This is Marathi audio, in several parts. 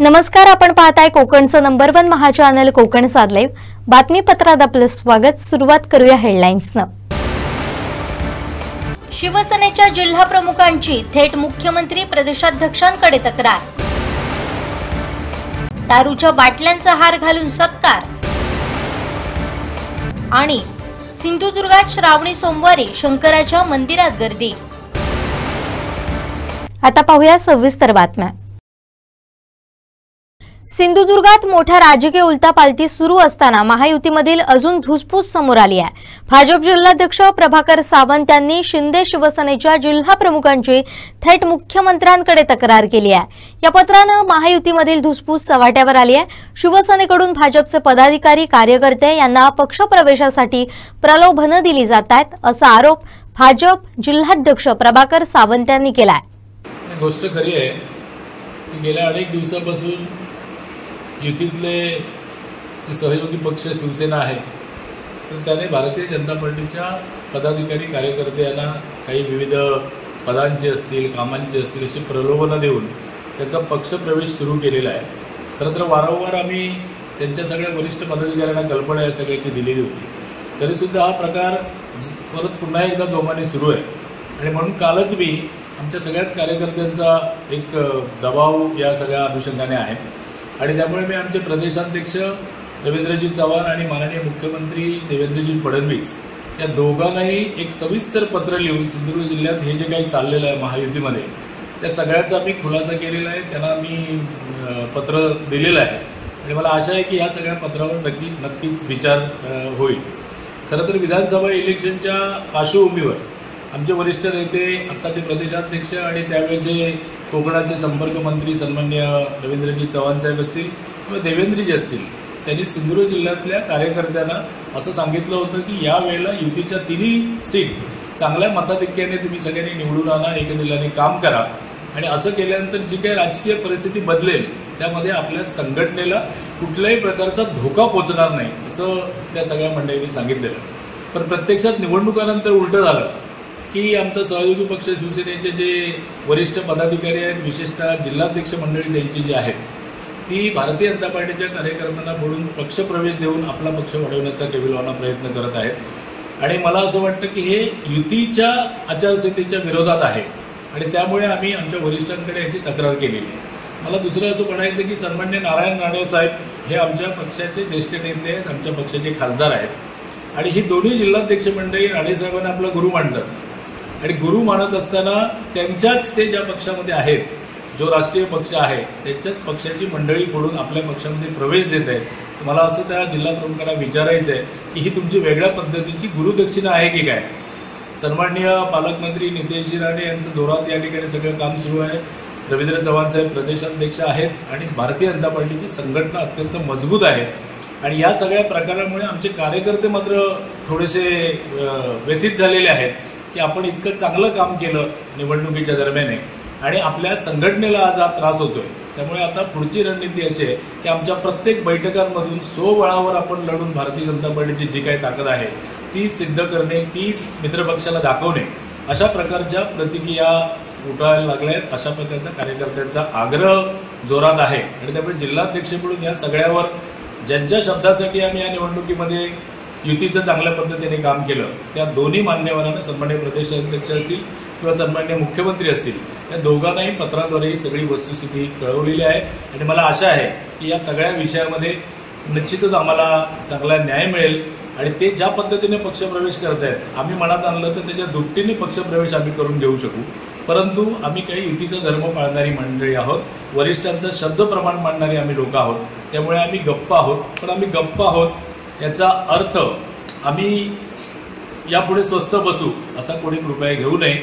नमस्कार, आपण पाहताय कोकणचं नंबर 1 महा चॅनल कोकण साद लाईव्ह बातमीपत्रात आपलं स्वागत। सुरुवात करूया हेडलाईन्सनं। शिवसेनेच्या जिल्हा प्रमुखांची थेट मुख्यमंत्री प्रदेशाध्यक्षांकडे तक्रार। दारूच्या बाटल्यांचा हार घालून सत्कार। आणि सिंधुदुर्गात श्रावणी सोमवारी शंकराच्या मंदिरात गर्दी। आता पाहूया सविस्तर बातम्या। सिंधुदुर्गात मोठ्या राजकीय उलटापालटी सुरू असताना महायुतीमधील अजून धुसफूस समोर आली आहे। भाजप जिल्हाध्यक्ष प्रभाकर सावंत यांनी शिंदे शिवसेनेच्या जिल्हा प्रमुखांची थेट मुख्यमंत्र्यांकडे तक्रार केली आहे। या पत्रानं महायुतीमधील धुसफूस चव्हाट्यावर आली आहे। शिवसेनेकडून भाजपचे पदाधिकारी कार्यकर्ते यांना पक्षप्रवेशासाठी प्रलोभनं दिली जात आहेत असा आरोप भाजप जिल्हाध्यक्ष प्रभाकर सावंत यांनी केला आहे। गोष्ट खरी आहे की गेल्या अनेक दिवसांपासून युतीतले जे सहयोगी पक्ष शिवसेना आहे तर त्याने भारतीय जनता पार्टीच्या पदाधिकारी कार्यकर्ते यांना काही विविध पदांचे असतील कामांचे असतील अशी प्रलोभनं देऊन त्याचा पक्षप्रवेश सुरू केलेला आहे। खरं तर वारंवार आम्ही त्यांच्या सगळ्या वरिष्ठ पदाधिकाऱ्यांना कल्पना या सगळ्याची दिलेली होती, तरीसुद्धा हा प्रकार परत पुन्हा एकदा जोमाने सुरू आहे। आणि म्हणून कालच मी आमच्या सगळ्याच कार्यकर्त्यांचा एक दबाव या सगळ्या अनुषंगाने आहे आणि त्यामुळे मी आमचे प्रदेशाध्यक्ष रवींद्रजी चव्हाण आणि माननीय मुख्यमंत्री देवेंद्रजी फडणवीस या दोघांनाही एक सविस्तर पत्र लिहून सिंधुदुर्ग जिल्ह्यात हे जे काही चाललेलं आहे महायुतीमध्ये त्या सगळ्याचा मी खुलासा केलेला आहे, त्यांना मी पत्र दिलेलं आहे आणि मला आशा आहे की या सगळ्या पत्रावर नक्कीच विचार होईल। खरं तर विधानसभा इलेक्शनच्या पार्श्वभूमीवर आमचे वरिष्ठ नेते आत्ताचे प्रदेशाध्यक्ष आणि त्यावेळेचे कोकणाचे संपर्क मंत्री सन्माननीय रवींद्रजी चव्हाण साहेब असतील किंवा देवेंद्रजी असतील, त्यांनी सिंधुदुर्ग जिल्ह्यातल्या कार्यकर्त्यांना असं सांगितलं होतं की यावेळेला युतीच्या तिन्ही सीट चांगल्या मताधिक्याने तुम्ही सगळ्यांनी निवडून आणा, एकदिलाने काम करा आणि असं केल्यानंतर जी काही राजकीय परिस्थिती बदलेल त्यामध्ये आपल्या संघटनेला कुठल्याही प्रकारचा धोका पोचणार नाही असं त्या सगळ्या मंडळींनी सांगितलेलं। पण प्रत्यक्षात निवडणुकानंतर उलटं झालं की आमचा सहयोगी पक्ष शिवसेनेचे जे वरिष्ठ पदाधिकारी आहेत, विशेषतः जिल्हाध्यक्ष मंडळी त्यांची जी आहेत ती भारतीय जनता पार्टीच्या कार्यकर्त्यांना बोलून पक्षप्रवेश देऊन आपला पक्ष वाढवण्याचा केविलवाना प्रयत्न करत आहेत आणि मला असं वाटतं की हे युतीच्या आचारसंहितेच्या विरोधात आहे आणि त्यामुळे आम्ही आमच्या वरिष्ठांकडे याची तक्रार केलेली आहे। मला दुसरं असं म्हणायचं की सन्माननीय नारायण राणे साहेब हे आमच्या पक्षाचे ज्येष्ठ नेते आहेत, आमच्या पक्षाचे खासदार आहेत आणि ही दोन्ही जिल्हाध्यक्ष मंडळी राणे साहेबांना आपला गुरु मानतात आणि गुरु मानत असताना त्यांच्याच ते ज्या पक्षामध्ये आहेत, जो राष्ट्रीय पक्ष आहे त्यांच्याच पक्षाची मंडळी पडून आपल्या पक्षामध्ये प्रवेश देत आहेत। मला असं त्या जिल्हा प्रमुखांना विचारायचं आहे की ही तुमची वेगळ्या पद्धतीची गुरुदक्षिणा आहे की काय? सन्माननीय पालकमंत्री नितेशजी राणे यांचं जोरात या ठिकाणी सगळं काम सुरू आहे। रवींद्र चव्हाण साहेब प्रदेशाध्यक्ष आहेत आणि भारतीय जनता पार्टीची संघटना अत्यंत मजबूत आहे आणि या सगळ्या प्रकारामुळे आमचे कार्यकर्ते मात्र थोडेसे व्यथित झालेले आहेत की आपण इतकं चांगलं काम केलं निवडणुकीच्या दरम्यान आणि आपल्या संघटनेला आज हा त्रास होतोय। त्यामुळे आता पुढची रणनीती अशी आहे की आमच्या प्रत्येक बैठकांमधून स्वबळावर आपण लढून भारतीय जनता पार्टीची जी काही ताकद आहे ती सिद्ध करणे, ती मित्रपक्षाला दाखवणे, अशा प्रकारच्या प्रतिक्रिया उठायला लागल्या आहेत। अशा प्रकारचा कार्यकर्त्यांचा आग्रह जोरात आहे आणि त्यामुळे जिल्हाध्यक्ष म्हणून या सगळ्यावर ज्यांच्या शब्दासाठी आम्ही या निवडणुकीमध्ये युतीचं चांगल्या पद्धतीने काम केलं त्या दोन्ही मान्यवरांना, सन्माननीय प्रदेशाध्यक्ष असतील किंवा सन्माननीय मुख्यमंत्री असतील, त्या दोघांनाही पत्राद्वारे ही सगळी वस्तुस्थिती कळवलेली आहे आणि मला आशा आहे की या सगळ्या विषयामध्ये निश्चितच आम्हाला चांगला न्याय मिळेल आणि ते ज्या पद्धतीने पक्षप्रवेश करत आहेत आम्ही मनात आणलं तर त्याच्या दुपटीने पक्षप्रवेश आम्ही करून घेऊ शकू, परंतु आम्ही काही युतीचा धर्म पाळणारी मंडळी आहोत, वरिष्ठांचं शब्द प्रमाण मानणारी आम्ही लोक आहोत, त्यामुळे आम्ही गप्प आहोत। पण आम्ही गप्प आहोत याचा अर्थ आम्ही यापुढे स्वस्थ बसू असा कोणी कृपया घेऊ नये,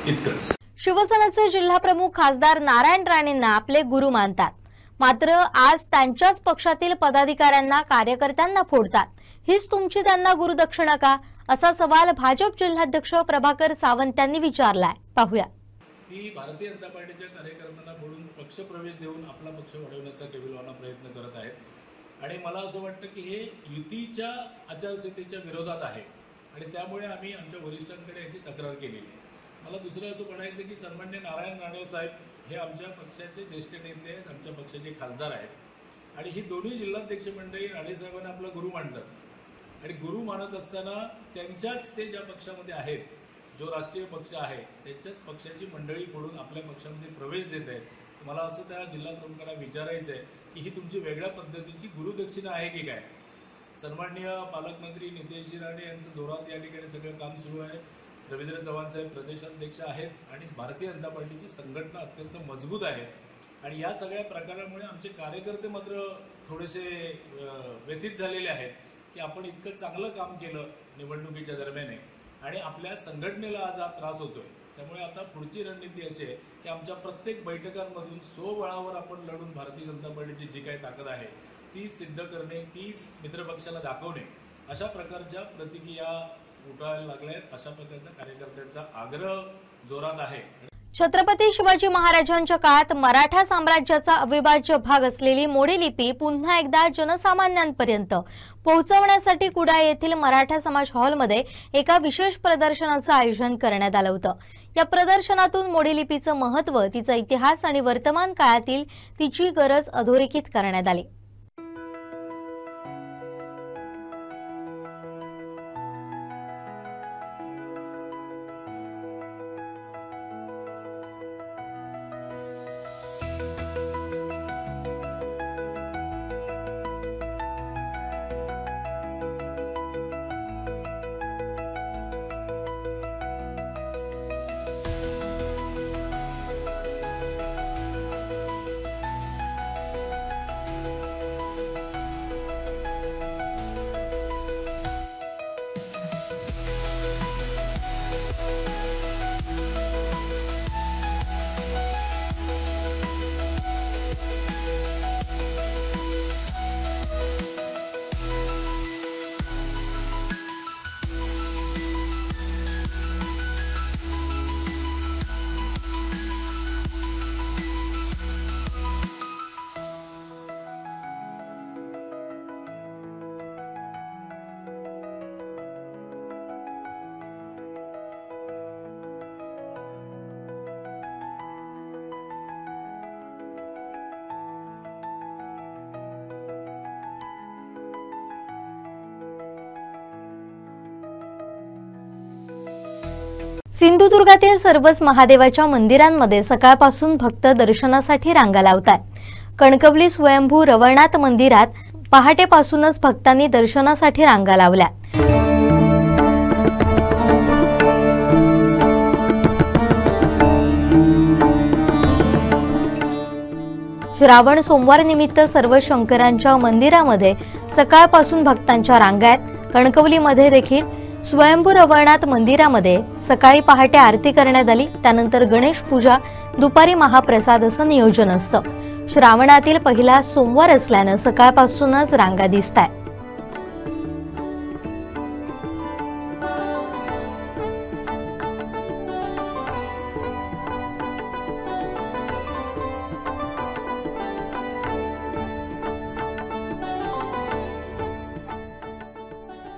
इतकंच। शिवसेनेचे जिल्हा प्रमुख खासदार नारायण राणेंना आपले गुरु मानतात, मात्र आज त्यांच्याच पक्षातील पदाधिकाऱ्यांना कार्यकर्त्यांना फोडतात। हीच तुमची त्यांना गुरुदक्षिणा का, असा सवाल भाजप जिल्हाध्यक्ष प्रभाकर सावंत यांनी विचारलाय। पाहूया। ती भारतीय जनता पार्टीच्या कार्यकर्त्यांना बोलून पक्षप्रवेश देऊन आपला पक्ष वाढवण्याचा केविलवाना प्रयत्न करत आहेत आणि मला असं वाटतं की हे युतीच्या आचारसंहितेच्या विरोधात आहे आणि त्यामुळे आम्ही आमच्या वरिष्ठांकडे याची तक्रार केलेली आहे। मला दुसरं असं म्हणायचं की सन्माननीय नारायण राणे साहेब हे आमच्या पक्षाचे ज्येष्ठ नेते आहेत, आमच्या पक्षाचे खासदार आहेत आणि ही दोन्ही जिल्हाध्यक्ष मंडळी राणे साहेबांना आपला गुरु मानतात आणि गुरु मानत असताना त्यांच्याच ते ज्या पक्षामध्ये आहेत, जो राष्ट्रीय पक्ष आहे त्याच्याच पक्षाची मंडळी कडून आपल्या पक्षामध्ये प्रवेश देत आहेत। मला असं त्या जिल्हा प्रमुखांना विचारायचं आहे की ही तुमची वेगळ्या पद्धतीची गुरुदक्षिणा आहे की काय? सन्माननीय पालकमंत्री नितेशजी राणे यांचं जोरात या ठिकाणी सगळं काम सुरू आहे। रवींद्र चव्हाण साहेब प्रदेशाध्यक्ष आहेत आणि भारतीय जनता पार्टीची संघटना अत्यंत मजबूत आहे आणि या सगळ्या प्रकारामुळे आमचे कार्यकर्ते मात्र थोडेसे व्यथित झालेले आहेत की आपण इतकं चांगलं काम केलं निवडणुकीच्या दरम्यान आणि आपल्या संघटनेला आज हा त्रास होतोय। त्यामुळे आता पुढची रणनीती अशी आहे की आमच्या प्रत्येक बैठकांमधून स्वबळावर आपण लढून भारतीय जनता पार्टीची जी काही ताकद आहे ती सिद्ध करणे, ती मित्रपक्षाला दाखवणे, अशा प्रकारच्या प्रतिक्रिया उठायला लागल्यात। अशा प्रकारचा कार्यकर्त्यांचा आग्रह जोरात आहे। छत्रपती शिवाजी महाराजांच्या काळात मराठा साम्राज्याचा अविभाज्य भाग असलेली मोडी लिपी पुन्हा एकदा जनसामान्यांपर्यंत पोहोचवण्यासाठी कुडाळ येथील मराठा समाज हॉलमध्ये एका विशेष प्रदर्शनाचं आयोजन करण्यात आलं होतं। या प्रदर्शनातून मोडी लिपीचं महत्त्व, तिचा इतिहास आणि वर्तमान काळातील तिची गरज अधोरेखित करण्यात आली। सिंधुदुर्गातील सर्वच महादेवाच्या मंदिरांमध्ये सकाळपासून भक्त दर्शनासाठी रांगा लावतात। कणकवली स्वयंभू रवळनाथ मंदिरात पहाटेपासूनच भक्तांनी दर्शनासाठी रांगा लावल्या। श्रावण सोमवार निमित्त सर्व शंकरांच्या मंदिरामध्ये सकाळपासून भक्तांच्या रांगा आहेत। कणकवलीमध्ये देखील स्वयंभू रवळनाथ मंदिरामध्ये सकाळी पहाटे आरती करण्यात आली, त्यानंतर गणेश पूजा, दुपारी महाप्रसाद असं नियोजन असतं। श्रावणातील पहिला सोमवार असल्यानं सकाळपासूनच रांगा दिसतायत।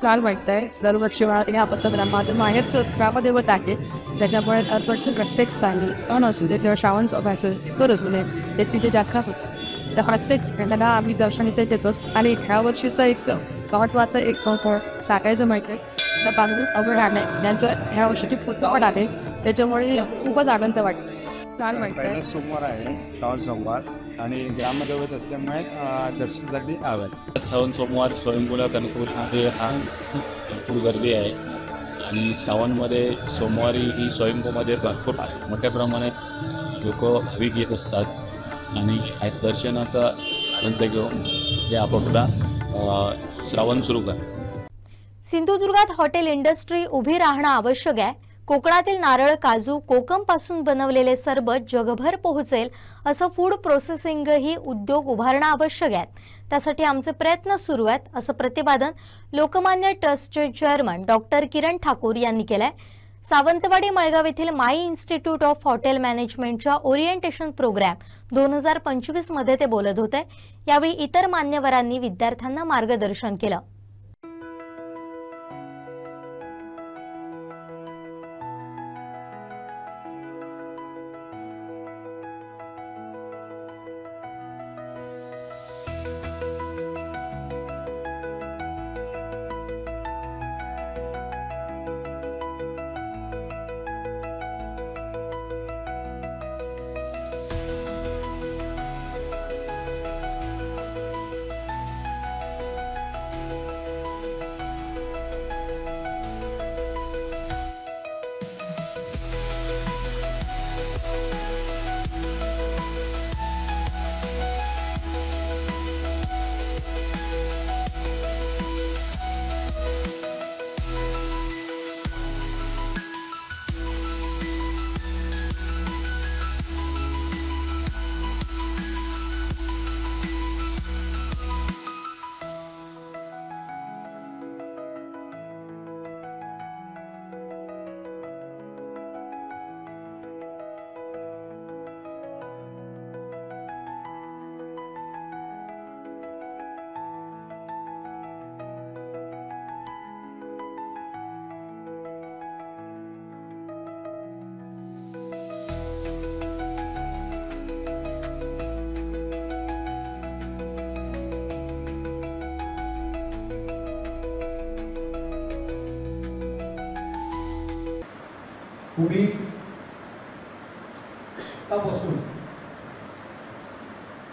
काल वाटतंय दरवर्षी या आपत्सग्राम माझं माहेरचं ग्रामदेवत आहे, त्याच्यामुळे दरवर्षी प्रत्येक सण असू दे किंवा श्रावण सोमवारचं तर असू दे त्याची जी यात्रा होते, तर प्रत्येक सणाला आम्ही दर्शन इथे देतोच। आणि ह्या वर्षीचं एक महत्त्वाचं एक सण सांगायचं माहिती तर बांगरूळ अवघड आहे यांचं ह्या वर्षीची पुस्तकं आहे, त्याच्यामुळे खूपच आनंद वाटतो। काल वाटतंय सोमवार आहे, श्रावण सोमवार आणि ग्रामदेवत असल्यामुळे दर्शनासाठी आवाज श्रावण सोमवार स्वयंभूला कणकवलीचे हा भरपूर गर्दी आहे आणि श्रावणमध्ये सोमवारी ही स्वयंभूमध्ये भरपूर मोठ्या प्रमाणात लोक भाविक येत असतात आणि दर्शनाचा आनंद घेऊन हे आपापला श्रावण सुरू करतात। सिंधुदुर्गात हॉटेल इंडस्ट्री उभी राहणं आवश्यक आहे। कोकणातील नारळ, काजू, कोकम पासून बनवलेले सरबत जगभर पोहोचेल असं फूड प्रोसेसिंगही उद्योग उभारणं आवश्यक आहे। त्यासाठी आमचे प्रयत्न सुरू आहेत असं प्रतिपादन लोकमान्य ट्रस्टचे चेअरमन डॉक्टर किरण ठाकूर यांनी केलंय। सावंतवाडी मळगाव येथील माई इन्स्टिट्यूट ऑफ हॉटेल मॅनेजमेंटच्या ओरिएंटेशन प्रोग्राम 2025 मध्ये ते बोलत होते। यावेळी इतर मान्यवरांनी विद्यार्थ्यांना मार्गदर्शन केलं।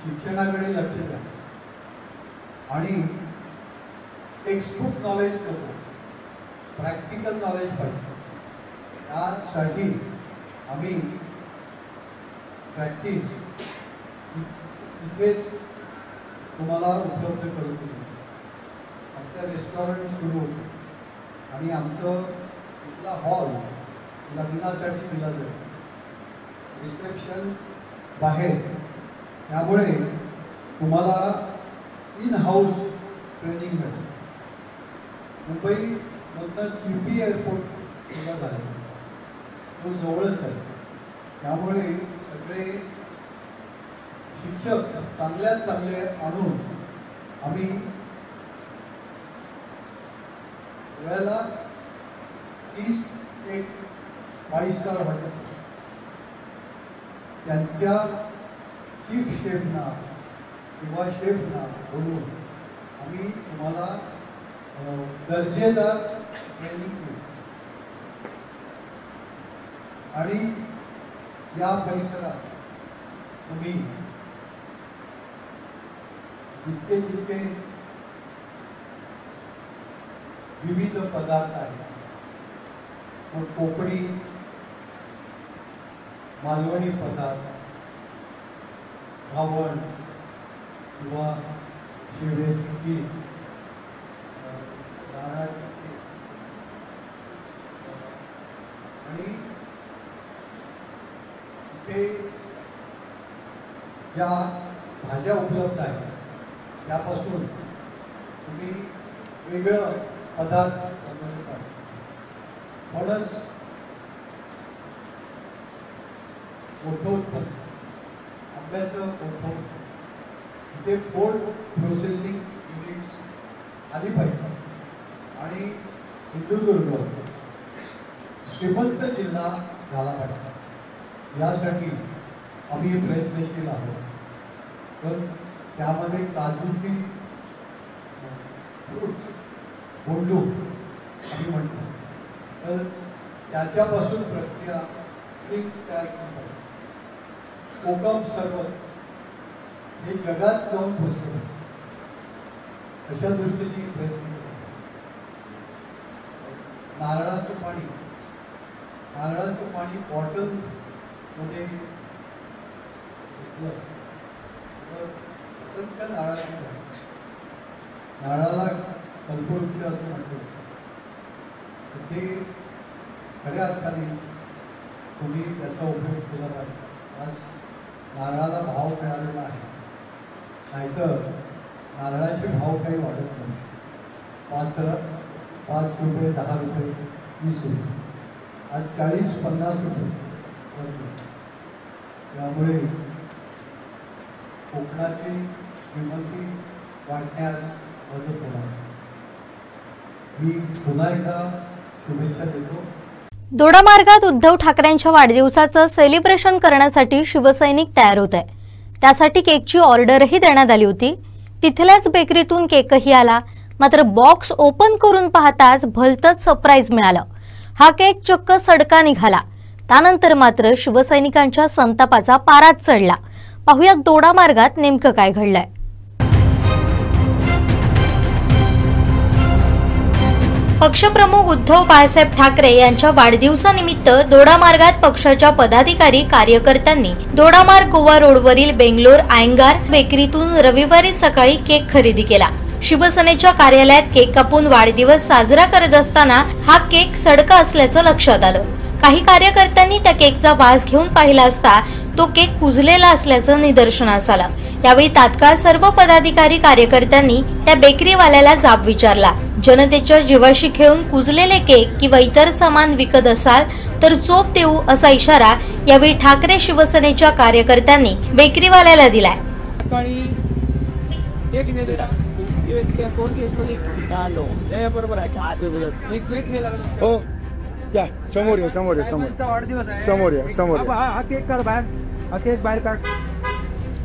शिक्षणाकडे लक्ष द्या आणि टेक्स्टबुक नॉलेज नको, प्रॅक्टिकल नॉलेज पाहिजे. त्यासाठी आम्ही प्रॅक्टिस इथेच तुम्हाला उपलब्ध करून दिली. आमचं रेस्टॉरंट सुरू होतं आणि आमचं इथला हॉल लग्नासाठी दिला जाईल, रिसेप्शन बाहेर. त्यामुळे तुम्हाला इन हाऊस ट्रेनिंग मिळेल. मुंबईमधनं QP एअरपोर्ट सुद्धा झालेला आहे, तो जवळच आहे. त्यामुळे सगळे शिक्षक चांगल्यात चांगले आणून आम्ही वेळेला 30 एक 5 स्टार हॉटेल्स त्यांच्या चीफ शेफना किंवा शेफना बोलून आम्ही तुम्हाला दर्जेदार ट्रेनिंग देऊ. आणि या परिसरात तुम्ही जितके जितके विविध पदार्थ आहेत, मग कोकणी मालवणी पदार्थ, घावण किंवा शेवयाची खीर, नारळाची खीर आणि इथे ज्या भाज्या उपलब्ध आहेत त्यापासून तुम्ही वेगळं पदार्थ बनवले पाहिजे. फणस मोठं उत्पन्न, आंब्याचं मोठं उत्पन्न, इथे फूड प्रोसेसिंग युनिट्स आली पाहिजे. आणि सिंधुदुर्ग श्रीमंत जिल्हा झाला पाहिजे, यासाठी आम्ही प्रयत्नशील आहोत. तर त्यामध्ये काजूची फ्रूट्स बोंडू आम्ही म्हणतो, तर त्याच्यापासून प्रक्रिया ड्रिंक्स तयार केली पाहिजे. कोकम सरबत हे जगात जाऊन पोचलं पाहिजे, अशा दृष्टीने प्रयत्न केला. नारळाचं पाणी बॉटलमध्ये घेतलं तर असंख्य नारळाची झाडं, नारळाला कल्पवृक्ष असं म्हणतो. ते खऱ्या अर्थाने तुम्ही त्याचा उपयोग केला पाहिजे. आज नारळाला भाव मिळालेला आहे, नाहीतर नारळाचे भाव काही वाढत नाही. 5 रुपये, 10 रुपये, 20 रुपये, आज 40-50 रुपये. त्यामुळे कोकणाची श्रीमंती वाढण्यास मदत होणार. मी पुन्हा एकदा शुभेच्छा देतो. दोडामार्गात उद्धव ठाकरेंच्या वाढदिवसाचं सेलिब्रेशन करण्यासाठी शिवसैनिक तयार होत आहे. त्यासाठी केकची ऑर्डरही देण्यात आली होती. तिथल्याच बेकरीतून केकही आला. मात्र बॉक्स ओपन करून पाहताच भलतंच सरप्राईज मिळालं. हा केक चक्क सडका निघाला. त्यानंतर मात्र शिवसैनिकांच्या संतापाचा पाराच चढला. पाहुयात दोडामार्गात नेमकं काय घडलंय. पक्षप्रमुख उद्धव बाळासाहेब ठाकरे यांच्या वाढदिवसानिमित्त दोडामार्गात पक्षाच्या पदाधिकारी कार्यकर्त्यांनी दोडामार्ग गोवा रोडवरील बेंगलोर अयंगार बेकरीतून रविवारी सकाळी केक खरेदी केला. शिवसेनेच्या कार्यालयात केक कापून वाढदिवस साजरा करत असताना हा केक सडका असल्याचं लक्षात आलं. काही कार्यकर्त्यांनी त्या केकचा वास घेऊन पाहिला असता तो केक कुजलेला असल्याचं निदर्शनास आलं. यावेळी तात्काळ सर्व पदाधिकारी कार्यकर्त्यांनी त्या बेकरीवाल्याला जाब विचारला. जनतेच्या जीवाशी खेळून कुजलेले केक किंवा इतर सामान विकत असाल तर चोप देऊ असा इशारा यावेळी ठाकरे शिवसेनेच्या कार्यकर्त्यांनी बेकरीवाल्याला दिलाय. या समोर या समोर या समोर समोर या समोर हा केक काढ बाहेर. हा केक बाहेर काढ.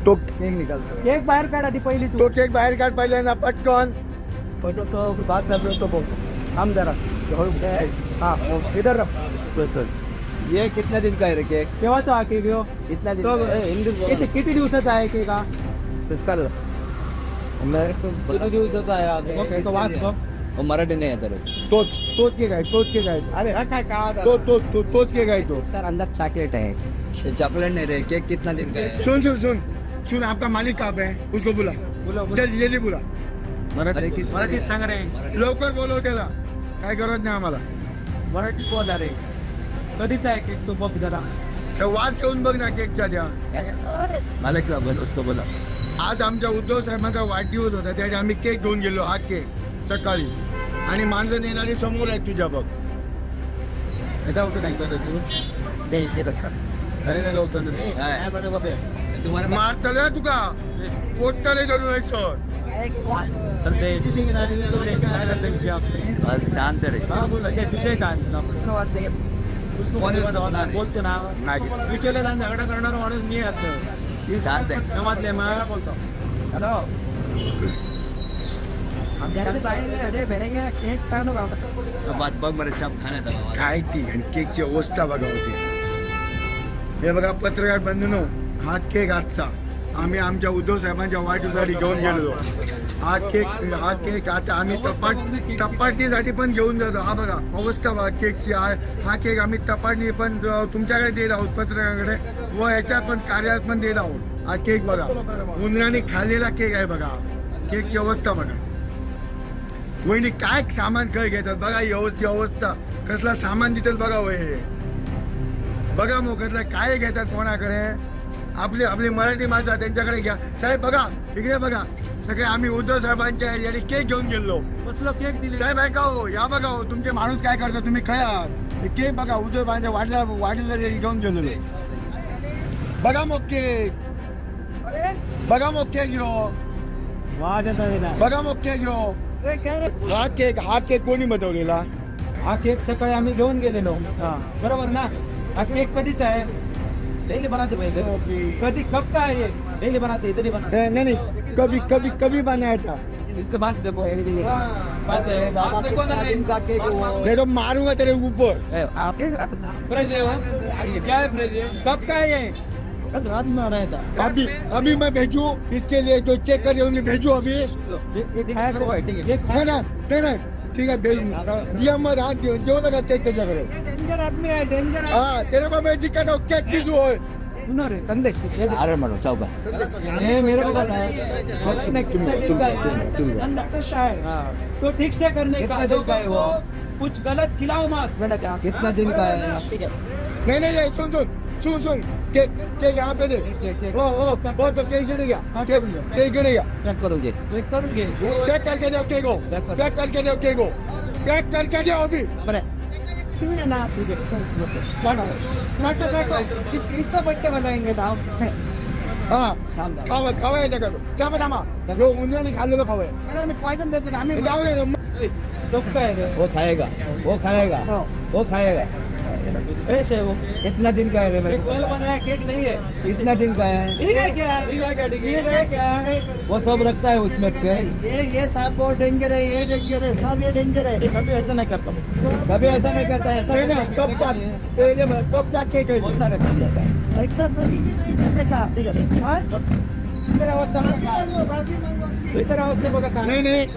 तो केक निकाल. केक बाहेर काढ आधी पहिली तू. तो केक बाहेर काढ पहिले ना पटकन. तो बात कर तो हम जरा हाँ इधर रख. ये कितना दिन का है रे केक? केव्हाचा हा केक हो? इतना दिन. किती दिवसाचा आहे केक हा? चालेल ओके तो वाच बघ. मराठी नाही आहे तर तोच केक आहे अरे हा काय तोच केक आहे तो. सर अंदर चॉकलेट है चॉकलेट नहीं रहे केक कितना दिन का है सुन आपका मालिक कहाँ पे है उसको बुला चल ये बुला मराठीत सांग रे. लवकर बोलव त्याला काय गरज नाही आम्हाला. मराठीत बोल रे. कधीचा आहे केक तू बघ जरा. तर वाच घेऊन बघ ना केकच्या त्या. मालिकला बोल उसको बोला. आज आमच्या उद्धव साहेबांचा वाढदिवस होता त्यासाठी आम्ही केक घेऊन गेलो. हा केक सकाळी आणि माणसं नेणारी समोर आहेत तुझ्या बघ. मारतले तुका पोटतले धरून सर. शांत रे विषय काय बोलतो ना विचारले झगडा करणारा माणूस मी असं शांत आहे जमातले मला बोलतो. हॅलो बात बघ बरं शाप खाण्यात काय ती आणि केकची अवस्था बघा होती. हे बघा पत्रकार बंधूंनो हा केक आजचा आम्ही आमच्या उद्धव साहेबांच्या वाढदिवसासाठी घेऊन गेलो. हा केक आता आम्ही तपासणीसाठी पण घेऊन जातो. हा बघा अवस्था बघा केकची. हा केक आम्ही तपासणी पण तुमच्याकडे देत आहोत पत्रकाराकडे व ह्याच्या पण कार्यात पण देत आहोत. हा केक बघा उंदराने खाल्लेला केक आहे बघा. केकची अवस्था बघा. वहिनी काय सामान काय घेतात बघा. ही अवस्था कसला सामान देतात बघा. वय बघा मग कसला काय घेतात कोणाकडे. आपली मराठी माणसं त्यांच्याकडे घ्या. साहेब बघा इकडे बघा सगळे आम्ही उद्धव साहेबांच्या याने केक घेऊन गेलो. कसलं केक दिले साहेब ऐका हो या बघा हो तुमचे माणूस काय करतो तुम्ही खया केक बघा उद्धव साहेबांच्या वाढदिवसासाठी घेऊन गेलेलो. बघा मग केक घेऊ. बघा मग केक घेऊ. हा केक कोणी बनवलेला. हा केक सकाळी आम्ही घेऊन गेलेलो. बरोबर ना. हा केक कधीच आहे डेली बनाते पाहिजे. कधी कब का है डेली बनाते इधर ही बनाते नहीं कभी बनाया था. इसके बाद देखो बस है दिन का केक नहीं तो मारूंगा तेरे ऊपर. फ्रेश है वो क्या है फ्रेश है कब का है ये कल रात में आ रहा था. अभी मैं भेजूं इसके लिए जो चेक कर रहे भेजू अभी. ठीक है भेज दिया मत हाथ जो लगा चेक त्याच्याकडे. डेंजर आदमी है डेंजर. हाँ तेरे को मैं दिक्कत हो क्या चीज हो. सुनो रे संदेश अरे म्हणून चौका मेरे को पता है तो ठीक से करने का है वो कुछ गलत खिलाओ मत. कितना दिन का है. नहीं सुन केक यहाँ पे दे. वो तो केक गिरेगा. केक गिरेगा. पैक करूंगे पैक करके दो केक को. पैक करके दो अभी. इसका बर्थडे बनाएंगे हाँ खावा क्या बतामा जो उन्होंने खा लो खावे पॉइजन देते आम्ही जाऊ दे. वो खाएगा ऐसे वो कितना दिन का है. एक पहले बनाया केक नहीं है. कितना दिन का है. क्या है वो सब रखता है उसमें पे. ये सब बहुत डेंजर है. ये डेंजर है सब ये डेंजर है. कभी ऐसा नहीं करता. कभी ऐसा नहीं करता है. कब तक केक होता रहता है. इतर अवस्था बघा का नहीं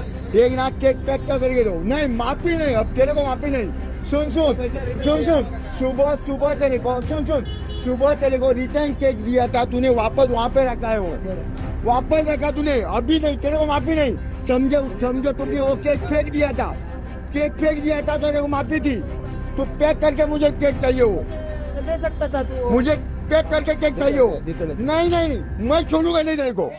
एक ना केक पैक करके दो. नहीं माफी नहीं अब तेरे को माफी नहीं. सुन सुबह तेरे को रिटर्न केक दिया था तूने वापस वहाँ पे रखा है. वो वापस रखा तूने अभी नहीं. तेरे को माफी नहीं. समझो तुमने वो केक फेंक दिया था. तेरे को माफी थी. तू पैक करके मुझे केक चाहिए. वो दे सकता था तू. मुझे पैक करके केक चाहिए. नहीं मैं छोड़ूंगा नहीं तेरे को.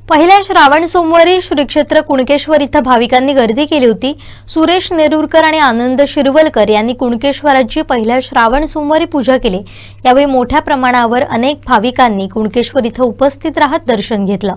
पहिल्या श्रावण सोमवारी श्री क्षेत्र कुणकेश्वर इथं भाविकांनी गर्दी केली होती. सुरेश नेरुरकर आणि आनंद शिरवलकर यांनी कुणकेश्वराची पहिल्या श्रावण सोमवारी पूजा केली. यावेळी मोठ्या प्रमाणावर अनेक भाविकांनी कुणकेश्वर इथं उपस्थित राहत दर्शन घेतलं.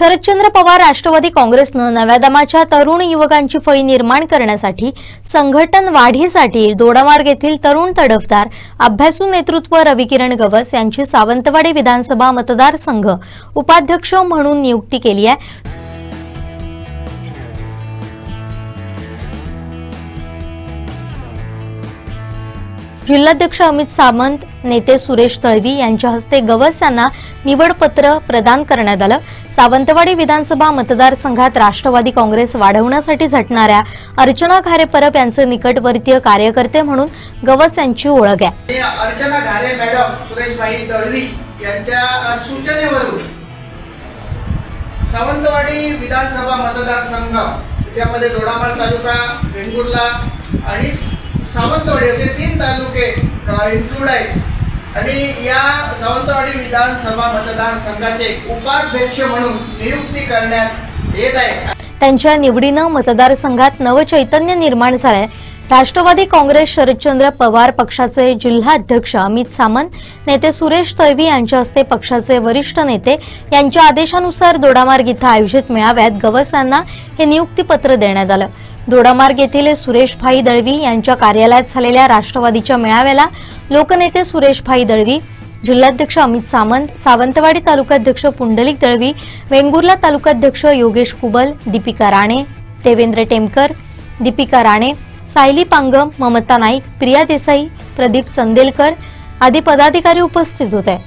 शरदचंद्र पवार राष्ट्रवादी काँग्रेसनं नव्या दमाच्या तरुण युवकांची फळी निर्माण करण्यासाठी संघटन वाढीसाठी दोडामार्ग येथील तरुण तडफदार अभ्यासू नेतृत्व रविकिरण गवस यांची सावंतवाडी विधानसभा मतदारसंघ उपाध्यक्ष म्हणून नियुक्ती केली आहे। जिल्हाध्यक्ष अमित सामंत, नेते सुरेश तळवी यांच्या हस्ते गवस यांना निवडपत्र प्रदान करण्यात आलं। सावंतवाडी विधानसभा मतदारसंघात राष्ट्रवादी काँग्रेस वाढवण्यासाठी झटणाऱ्या अर्चना घारे परब यांचे निकटवर्तीय कार्यकर्ते म्हणून गवस यांची ओळख आहे। अर्चना घारे मॅडम सुरेशभाई तळवी यांच्या सूचनेवरून सावंतवाडी विधानसभा मतदारसंघ यामध्ये दोडामार्ग तालुका, वेंगुर्ला आणि सावंतवाडी असे 3 तालुके इन्क्लूड आहेत आणि या सावंतवाडी विधानसभा मतदारसंघाचे उपाध्यक्ष म्हणून नियुक्ती करण्यात येत आहे। त्यांच्या निवडीनं मतदारसंघात नवचैतन्य निर्माण झाले। राष्ट्रवादी काँग्रेस शरदचंद्र पवार पक्षाचे जिल्हाध्यक्ष अमित सामंत, नेते सुरेश तळवी यांच्या हस्ते पक्षाचे वरिष्ठ नेते यांच्या आदेशानुसार दोडामार्ग इथं आयोजित मेळाव्यात गवस यांना हे नियुक्तीपत्र देण्यात आलं। दोडामार्ग येथील सुरेशभाई दळवी यांच्या कार्यालयात झालेल्या राष्ट्रवादीच्या मेळाव्याला लोकनेते सुरेशभाई दळवी, जिल्हाध्यक्ष अमित सामंत, सावंतवाडी तालुकाध्यक्ष पुंडलिक दळवी, वेंगुर्ला तालुकाध्यक्ष योगेश कुबल, दीपिका राणे, देवेंद्र टेमकर, दीपिका राणे, सायली पांगम, ममता नाईक, प्रिया देसाई, प्रदीप चंदेलकर आदी पदाधिकारी उपस्थित होते।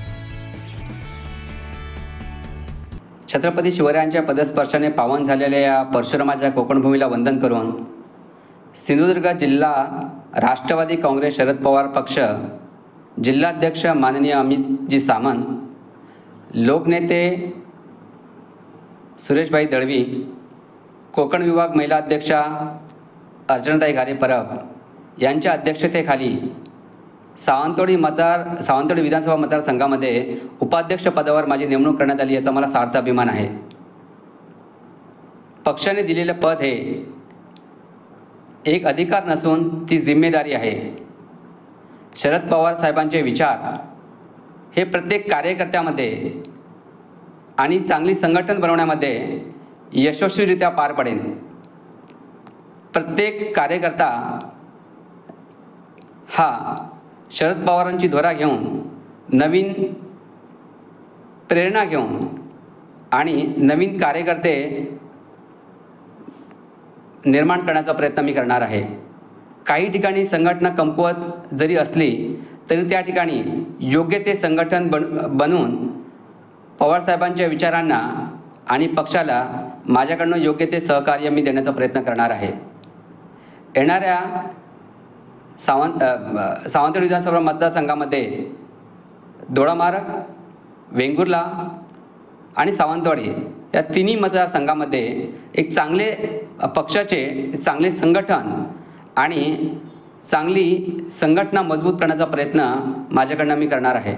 छत्रपती शिवरायांच्या पदस्पर्शाने पावन झालेल्या या परशुरामाच्या कोकणभूमीला वंदन करून सिंधुदुर्ग जिल्हा राष्ट्रवादी काँग्रेस शरद पवार पक्ष जिल्हाध्यक्ष माननीय अमितजी सामंत, लोकनेते सुरेशभाई दळवी, कोकण विभाग महिला अध्यक्षा अर्चनाताई घारे परब यांच्या अध्यक्षतेखाली सावंतवाडी विधानसभा मतदारसंघामध्ये उपाध्यक्ष पदावर माझी नेमणूक करण्यात आली याचा मला सार्थ अभिमान आहे। पक्षाने दिलेले पद हे एक अधिकार नसून ती जिम्मेदारी आहे। शरद पवार साहेबांचे विचार हे प्रत्येक कार्यकर्त्यामध्ये आणि चांगली संघटन बनवण्यामध्ये यशस्वीरित्या पार पडेल। प्रत्येक कार्यकर्ता हा शरद पवारांची धोरा घेऊन नवीन प्रेरणा घेऊन आणि नवीन कार्यकर्ते निर्माण करण्याचा प्रयत्न मी करणार आहे। काही ठिकाणी संघटना कमकुवत जरी असली तरी त्या ठिकाणी योग्य ते संघटन बनवून पवारसाहेबांच्या विचारांना आणि पक्षाला माझ्याकडून योग्य ते सहकार्य मी देण्याचा प्रयत्न करणार आहे। येणाऱ्या सावंतवाडी विधानसभा मतदारसंघामध्ये दोडामार्ग, वेंगुर्ला आणि सावंतवाडी या तिन्ही मतदारसंघामध्ये एक चांगले पक्षाचे चांगले संघटन आणि चांगली संघटना मजबूत करण्याचा प्रयत्न माझ्याकडून मी करणार आहे।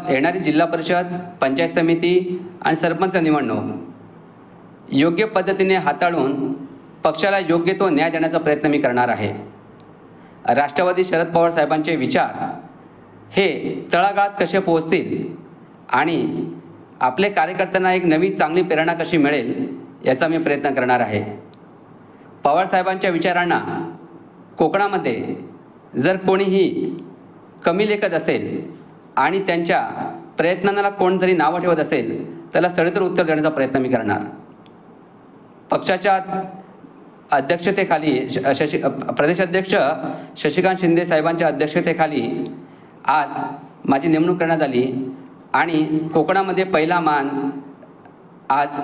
येणारी जिल्हा परिषद, पंचायत समिती आणि सरपंच निवडणूक योग्य पद्धतीने हाताळून पक्षाला योग्य तो न्याय देण्याचा प्रयत्न मी करणार आहे। राष्ट्रवादी शरद पवार साहेबांचे विचार हे तळागाळात कसे पोहोचतील आणि आपले कार्यकर्त्यांना एक नवी चांगली प्रेरणा कशी मिळेल याचा मी प्रयत्न करणार आहे। पवार साहेबांच्या विचारांना कोकणामध्ये जर कोणीही कमी लेखत असेल आणि त्यांच्या प्रयत्नांना कोणतरी नावं ठेवत असेल त्याला सडेतोड उत्तर देण्याचा प्रयत्न मी करणार। पक्षाच्या अध्यक्षतेखाली प्रदेशाध्यक्ष शशिकांत शिंदे साहेबांच्या अध्यक्षतेखाली आज माझी नेमणूक करण्यात आली आणि कोकणामध्ये पहिला मान आज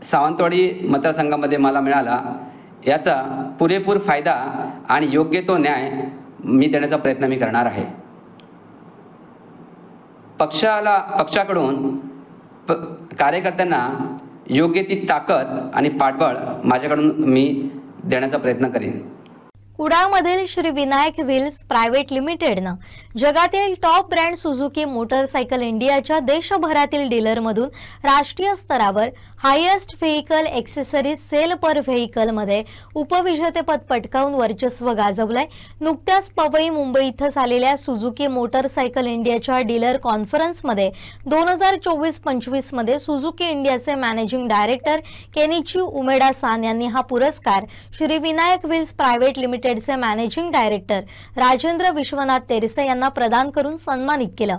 सावंतवाडी मतदारसंघामध्ये मला मिळाला। याचा पुरेपूर फायदा आणि योग्य तो न्याय मी देण्याचा प्रयत्न मी करणार आहे। पक्षाकडून कार्यकर्त्यांना योग्य ती ताकद आणि पाठबळ माझ्याकडून मी देण्याचा प्रयत्न करेन। कुडाळमधील श्री विनायक व्हील्स प्रायव्हेट लिमिटेडनं जगातील टॉप ब्रँड सुझुकी मोटरसायकल इंडियाच्या देशभरातील डीलरमधून राष्ट्रीय स्तरावर हायेस्ट व्हेइकल एक्सेसरीज सेल पर व्हेइकलमध्ये उपविजेतेपद पटकावून वर्चस्व गाजवलंय. नुकत्याच पवई मुंबई इथं झालेल्या सुझुकी मोटरसायकल इंडियाच्या डीलर कॉन्फरन्समध्ये 2024-25 मध्ये सुझुकी इंडियाचे मॅनेजिंग डायरेक्टर केनिची उमेडा सान यांनी हा पुरस्कार श्री विनायक व्हील्स प्रायव्हेट लिमिटेडचे मॅनेजिंग डायरेक्टर राजेंद्र विश्वनाथ तेरसे यांना प्रदान करून सन्मानित केलं.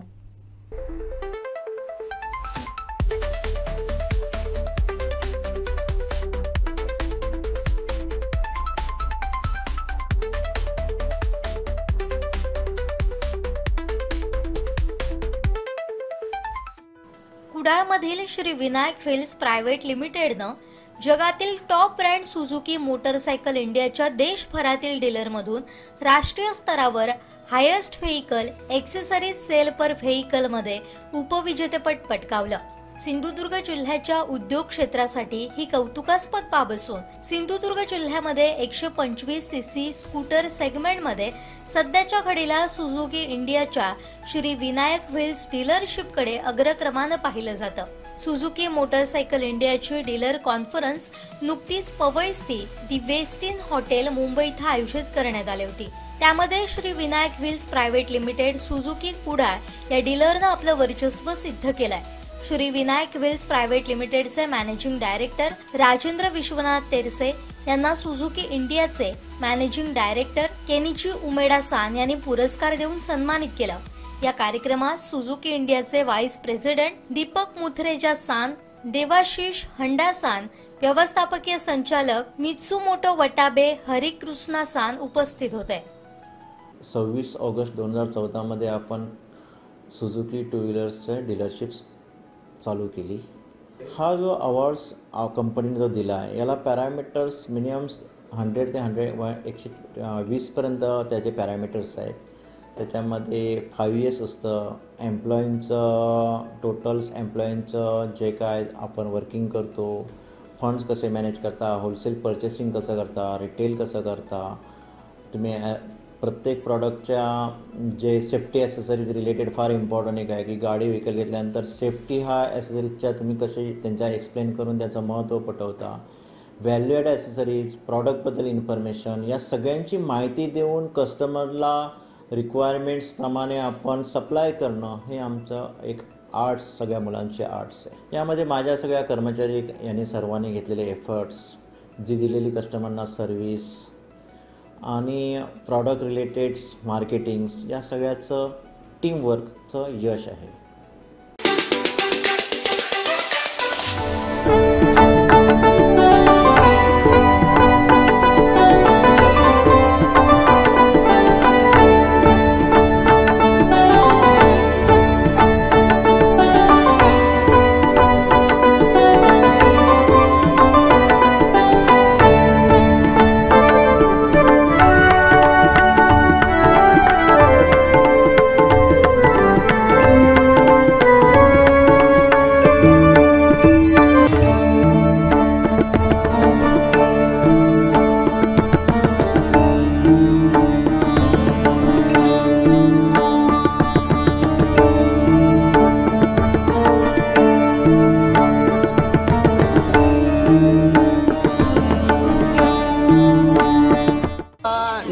कुडाळमधील श्री विनायक व्हील्स प्रायव्हेट लिमिटेडनं जगातील टॉप ब्रँड सुझुकी मोटरसायकल इंडियाच्या देशभरातील डीलरमधून राष्ट्रीय स्तरावर हायेस्ट व्हेइकल एक्सेसरीज सेल पर व्हेइकलमध्ये उपविजेतेपद पटकावलं. सिंधुदुर्ग जिल्ह्याच्या उद्योग क्षेत्रासाठी ही कौतुकास्पद बाब असून सिंधुदुर्ग जिल्ह्यामध्ये 125 सीसी स्कूटर सेगमेंटमध्ये सध्याच्या घडीला सुझुकी इंडियाच्या श्री विनायक व्हील्स डीलरशिपकडे अग्रक्रमानं पाहिलं जातं. सुझुकी मोटरसायकल इंडियाची डीलर कॉन्फरन्स नुकतीच पवई स्थित दी वेस्ट इन हॉटेल मुंबई इथं आयोजित करण्यात आली होती. त्यामध्ये Shri Vinayak wheels private limited Suzuki Kudal या डीलरनं आपलं वर्चस्व सिद्ध केलंय. श्री विनायक व्हील्स प्रायव्हेट लिमिटेडचे मॅनेजिंग डायरेक्टर राजेंद्र विश्वनाथ तेरसे यांना सुझुकी इंडियाचे मॅनेजिंग डायरेक्टर केनिची उमेडा सान यांनी पुरस्कार देऊन सन्मानित केलं. या कार्यक्रमात सुझुकी इंडियाचे व्हाईस प्रेसिडेंट दीपक मुथरेजा सान, देवाशिष हंडा सान, व्यवस्थापकीय संचालक मित्सुमोटो वटाबे हरिकृष्णा सान उपस्थित होते. 26 ऑगस्ट 2014 मध्ये आपण सुझुकी टू व्हीलर्सच्या डीलरशिप चालू केली. हा जो अवॉर्ड्स कंपनीने जो दिला आहे याला पॅरामीटर्स मिनिमम 100 ते 120 पर्यंत त्याचे पॅरामीटर्स आहेत. त्याच्यामध्ये 5 इयर्स असतं, एम्प्लॉईंचं टोटल्स एम्प्लॉईंचं जे काय आपण वर्किंग करतो, फंड्स कसे मॅनेज करता, होलसेल पर्चेसिंग कसं करता, रिटेल कसं करता, तुम्ही प्रत्येक प्रॉडक्टच्या जे सेफ्टी ॲसेसरीज रिलेटेड फार इम्पॉर्टंट एक आहे की गाडी व्हेकल घेतल्यानंतर सेफ्टी हा ॲसेसरीजच्या तुम्ही कसे त्यांच्या एक्सप्लेन करून त्याचं महत्त्व पटवता, व्हॅल्यू ॲड ॲसेसरीज, प्रॉडक्टबद्दल इन्फॉर्मेशन या सगळ्यांची माहिती देऊन कस्टमरला रिक्वायरमेंट्सप्रमाणे आपण सप्लाय करणं हे आमचं एक आर्ट्स, सगळ्या मुलांचे आर्ट्स आहे. यामध्ये माझ्या सगळ्या कर्मचारी यांनी सर्वांनी घेतलेले एफर्ट्स, जी दिलेली कस्टमरना सर्व्हिस आणि प्रॉडक्ट रिलेटेड मार्केटिंग्स या सगळ्याचं टीमवर्कचं यश आहे.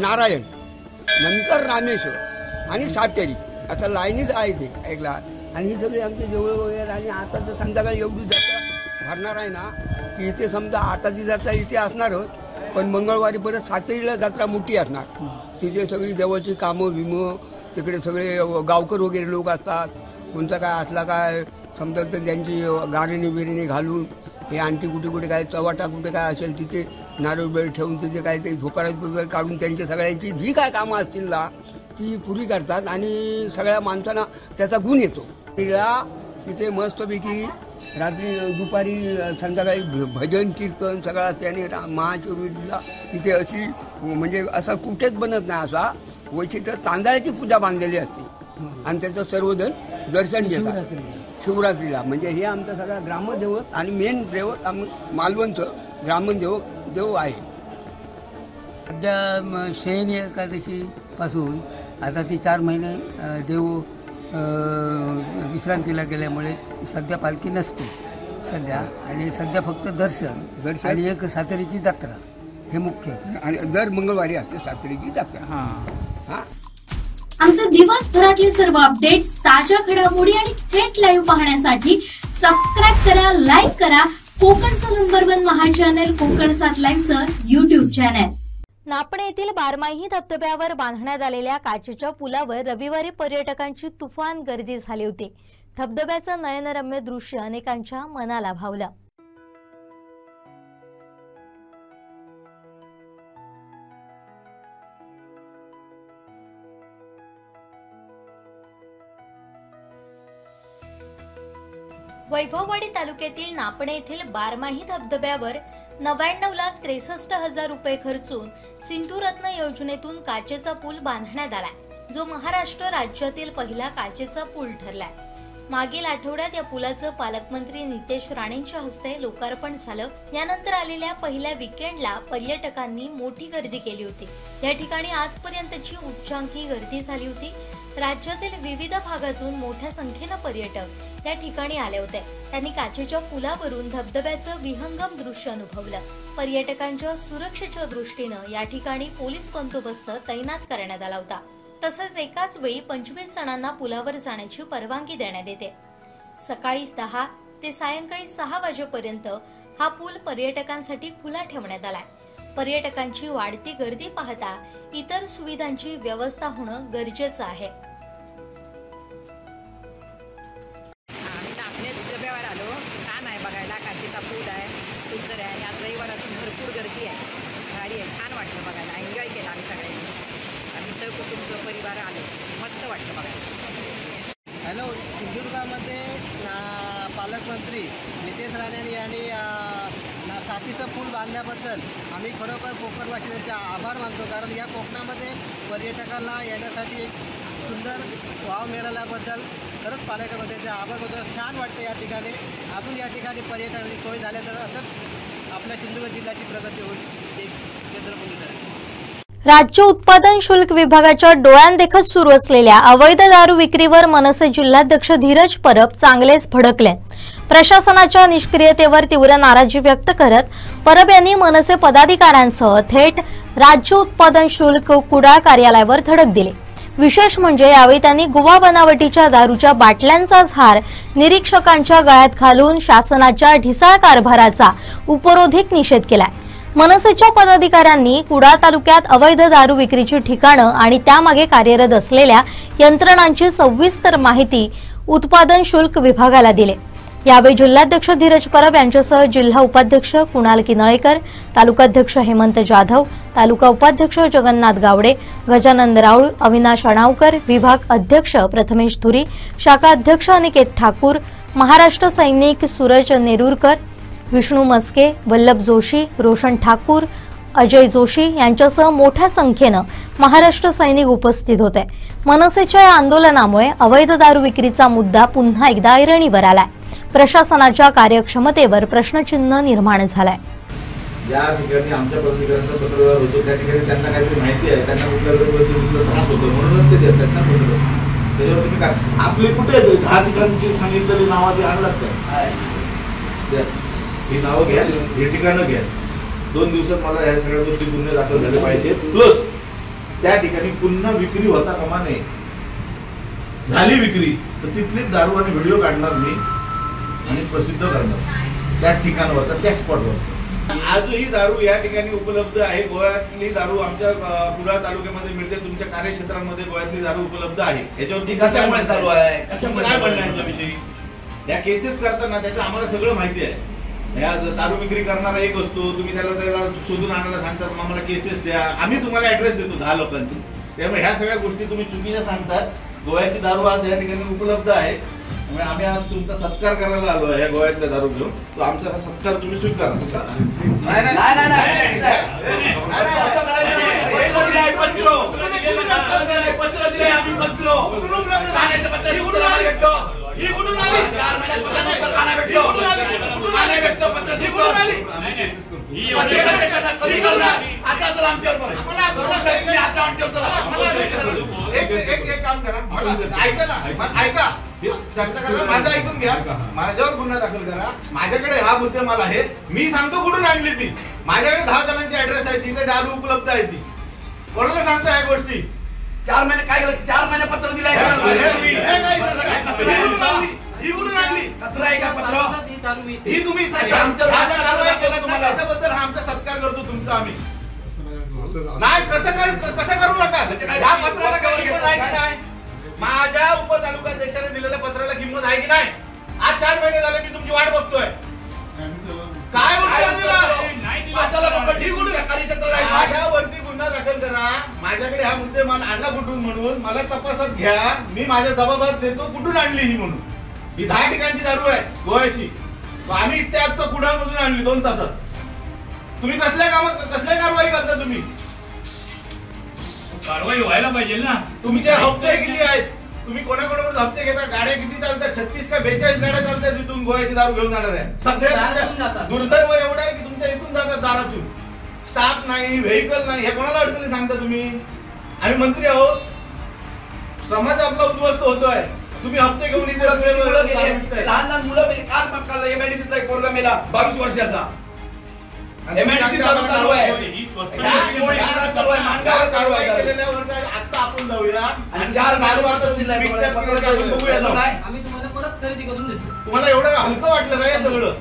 नारायण, नंतर रामेश्वर आणि सातेरी असं लाईनीच आहे ते ऐकला. आणि ही सगळी आमची जवळ वगैरे. आणि आता तर संध्याकाळी एवढी जत्रा भरणार आहे ना की इथे समजा आता ती जत्रा इथे असणारच, पण मंगळवारी परत सातेरीला जत्रा मोठी असणार. तिथे सगळी जवळची कामं विमं, तिकडे सगळे गावकर वगैरे लोक असतात. कोणता काय असला काय समजा तर त्यांची गारिणी बिरिणी घालून हे आणखी कुठे कुठे काय चवाटा कुठे काय असेल तिथे नारळ बेळ ठेवून तिथे काय ते झोपाळ्यात वगैरे काढून त्यांच्या सगळ्यांची जी काय कामं असतील ना ती पुरी करतात. आणि सगळ्या माणसांना त्याचा गुण येतो. तिला तिथे मस्तपैकी रात्री दुपारी संध्याकाळी भजन कीर्तन सगळं असते. आणि महाशिवरात्रीला तिथे अशी म्हणजे असं कुठेच बनत नाही असा वैशिष्ट्य तांदळाची पूजा बांधलेली असते आणि त्याचं सर्वजण दर्शन घेतात शिवरात्रीला. म्हणजे हे आमचं सगळा ग्रामदैवत आणि मेन दैवत मालवणचं ग्रामदेव आहे. सध्या शयनी एकादशीपासून आता ती 4 महिने देव विश्रांतीला गेल्यामुळे सध्या पालखी नसते सध्या, आणि सध्या फक्त दर्शन आणि एक सातेरीची जत्रा हे मुख्य, आणि दर मंगळवारी असते सातेरीची जत्रा. आमचे दिवसभरातले सर्व अपडेट्स, ताज्या घडामोडी आणि थेट लाईव्ह पाहण्यासाठी सबस्क्राईब करा, लाईक करा कोकणचं नंबर 1 महा चॅनल कोकण 7 लाईव्हचं YouTube चॅनल. नापणे येथील बारमाही धबधब्यावर बांधण्यात आलेल्या काचेच्या पुलावर रविवारी पर्यटकांची तुफान गर्दी झाली होती. धबधब्याचं नयनरम्य दृश्य अनेकांच्या मनाला भावलं. वैभववाडी तालुक्यातील नापणे येथील बारमाही धबधब्यावर 99,63,000 रुपये खर्चून सिंधुरत्न योजनेतून काचेचा पूल बांधण्यात आलाय, जो महाराष्ट्र राज्यातील पहिला काचेचा पूल ठरलाय. मागील आठवड्यात या पुलाचं पालकमंत्री नितेश राणेंच्या हस्ते लोकार्पण झालं. यानंतर आलेल्या पहिल्या वीकेंडला पर्यटकांनी मोठी गर्दी केली होती. या ठिकाणी आजपर्यंतची उच्चांकी गर्दी झाली होती. राज्यातील विविध भागातून मोठ्या संख्येनं पर्यटक या ठिकाणी आले होते. त्यांनी काचेच्या पुलावरून धबधब्याचं विहंगम दृश्य अनुभवलं. पर्यटकांच्या सुरक्षेच्या दृष्टीनं या ठिकाणी पोलीस बंदोबस्त तैनात करण्यात आला होता. तसंच एकाच वेळी 25 जणांना पुलावर जाण्याची परवानगी देण्यात येते. सकाळी 10 ते सायंकाळी 6 वाजेपर्यंत हा पूल पर्यटकांसाठी खुला ठेवण्यात आलाय. पर्यटकांची वाढती गर्दी पाहता इतर सुविधांची व्यवस्था होणं गरजेचं आहे. आम्ही नापणे धबधब्यावर आलो. छान आहे बघायला, काचेचा पूल आहे, सुंदर आहे, आणि आज रविवारातून भरपूर गर्दी आहे, गाडी आहे, छान वाटलं बघायला. एन्जॉय केला आम्ही सगळ्यांनी. आम्ही तर कुटुंब परिवार आलो, मस्त वाटलं बघायला. हॅलो, सिंधुदुर्गामध्ये पालकमंत्री नितेश राणे यांनी काचेचं पूल बांधल्याबद्दल आम्ही खरोखर कोकणवासियांचे आभार मानतो. कारण या कोकणामध्ये पर्यटकांना येण्यासाठी एक सुंदर वाव मिळाल्याबद्दल खरंच पालकमंत्र्यांचे आभार मानतो. छान वाटतं या ठिकाणी. अजून या ठिकाणी पर्यटनाची सोय झाल्या तर असंच आपल्या सिंधुदुर्ग जिल्ह्याची प्रगती होईल. एक केंद्रबिंदू आहे. राज्य उत्पादन शुल्क विभागाच्या डोळ्यांदेखत सुरू असलेल्या अवैध दारू विक्रीवर मनसे जिल्हाध्यक्ष धीरज परब चांगलेच भडकले. प्रशासनाच्या निष्क्रियतेवर तीव्र नाराजी व्यक्त करत परब यांनी मनसे पदाधिकाऱ्यांसह थेट राज्य उत्पादन शुल्क कुडाळ कार्यालयावर धडक दिली. विशेष म्हणजे यावेळी त्यांनी गोवा बनावटीच्या दारूच्या बाटल्यांचाच हार निरीक्षकांच्या गळ्यात घालून शासनाच्या ढिसाळ कारभाराचा उपरोधिक निषेध केलाय. मनसेच्या पदाधिकाऱ्यांनी कुडाळ तालुक्यात अवैध दारू विक्रीची ठिकाणं आणि त्यामागे कार्यरत असलेल्या यंत्रणांची सविस्तर माहिती उत्पादन शुल्क विभागाला दिली. यावेळी जिल्हाध्यक्ष धीरज परब यांच्यासह जिल्हा उपाध्यक्ष कुणाल किनळेकर, तालुकाध्यक्ष हेमंत जाधव, तालुका उपाध्यक्ष जगन्नाथ गावडे, गजानंद राऊळ, अविनाश अणावकर, विभाग अध्यक्ष प्रथमेश धुरी, शाखा अध्यक्ष अनिकेत ठाकूर, महाराष्ट्र सैनिक सूरज नेरुरकर, विष्णू मस्के, वल्लभ जोशी, रोशन ठाकूर, अजय जोशी यांच्यासह मोठ्या संख्येनं महाराष्ट्र सैनिक उपस्थित होते. मनसेच्या या आंदोलनामुळे अवैध दारू विक्रीचा मुद्दा पुन्हा एकदा ऐरणीवर आलाय. प्रशासनाच्या कार्यक्षमतेवर प्रश्नचिन्ह निर्माण झालाय. ज्या ठिकाणी आमच्या पदाधिकाऱ्यांचा पत्रव्यवहार होतो त्या ठिकाणी त्यांना काहीतरी माहिती आहे, त्यांना कुठल्या त्रास होतो म्हणूनच ते देतात ना पत्र. त्याच्यावर तुम्ही काय आपले कुठे 10 ठिकाणची सांगितलेली नावाची आणलात काय? ही नावं घ्या, हे ठिकाणं घ्या. 2 दिवसात मला या सगळ्या गोष्टी गुन्हे दाखल झाले पाहिजेत. प्लस त्या ठिकाणी पुन्हा विक्री होता कामा नये. झाली विक्री तर तिथलीच दारू आणि व्हिडिओ काढणार मी आणि प्रसिद्ध करणार त्या ठिकाणावर, त्या स्पॉटवर. आजही दारू या ठिकाणी उपलब्ध आहे. गोव्यातली दारू आमच्या कुडाळ तालुक्यामध्ये मिळते. तुमच्या कार्यक्षेत्रामध्ये गोव्यातली दारू उपलब्ध आहे. याच्यावरती कशामुळे चालू आहे, कशामुळे काय म्हणणं आहे याविषयी? या केसेस करताना त्याचं आम्हाला सगळं माहिती आहे. या दारू विक्री करणारा एक असतो, तुम्ही त्याला शोधून आणायला सांगतात, आम्हाला केसेस द्या, आम्ही तुम्हाला ऍड्रेस देतो 10 लोकांची. त्यामुळे ह्या सगळ्या गोष्टी तुम्ही चुकीच्या सांगतात. गोव्याची दारू आज या ठिकाणी उपलब्ध आहे. त्यामुळे आम्ही आज तुमचा सत्कार करायला आलो आहे. या गोव्यातल्या दारू घेऊन तो आमचा सत्कार तुम्ही स्वीकारा. एक काम करा, मला ऐका ना, ऐका चर्चा करा, माझं ऐकून घ्या, माझ्यावर गुन्हा दाखल करा. माझ्याकडे हा मुद्देमाल आहे, मी सांगतो कुठून आणली ती. माझ्याकडे 10 जणांची ऍड्रेस आहे, तिथे दारू उपलब्ध आहे. ती कोणाला सांगता या गोष्टी? 4 महिने काय केलं? 4 महिने पत्र दिलंय. ही कुठून आणली? कचरा आहे का पत्र? ही तुम्ही कारवाई केला तुम्हाला, त्याच्याबद्दल हा आमचा सत्कार करतो तुमचा आम्ही. नाही कसं करू नका. या पत्राला काही किंमत आहे की नाही? माझ्या उपतालुकाध्यक्षाने दिलेल्या पत्राला किंमत आहे की नाही? आज 4 महिने झाले मी तुमची वाट बघतोय. काय उत्तर दिलं? माझ्यावरती गुन्हा दाखल करा. माझ्याकडे हा मुद्देमाल आणला कुठून म्हणून मला तपासात घ्या. मी माझ्या जबाबात देतो कुठून आणली ही म्हणून. ही 10 ठिकाणची दारू आहे गोव्याची. आम्ही इथे आता कुडाळमधून आणली 2 तासात. तुम्ही कसल्या कारवाई करता? तुम्ही कारवाई व्हायला पाहिजे ना. तुमचे हप्ते किती आहेत? तुम्ही कोणाकोणावर हप्ते घेता? गाड्या किती चालतात? 36 का 42 गाड्या चालतात तिथून गोव्याची दारू घेऊन जाणार आहे. सगळ्या दुर्दैव एवढं आहे की तुमच्या इथून जातात दारातून. स्टाफ नाही, व्हेकल नाही. हे कोणाला अडचणी सांगता तुम्ही? आम्ही मंत्री आहोत. समाज आपला उद्ध्वस्त होतोय. तुम्ही हप्ते घेऊन इथे लहान लहान मुलं काल पकडलं. एमआयडीसीतला एक पोरगा मेला 22 वर्षाचा. आता आपण जाऊया आणि 4 दारू तुम्हाला एवढं हलकं वाटलं का? हे सगळं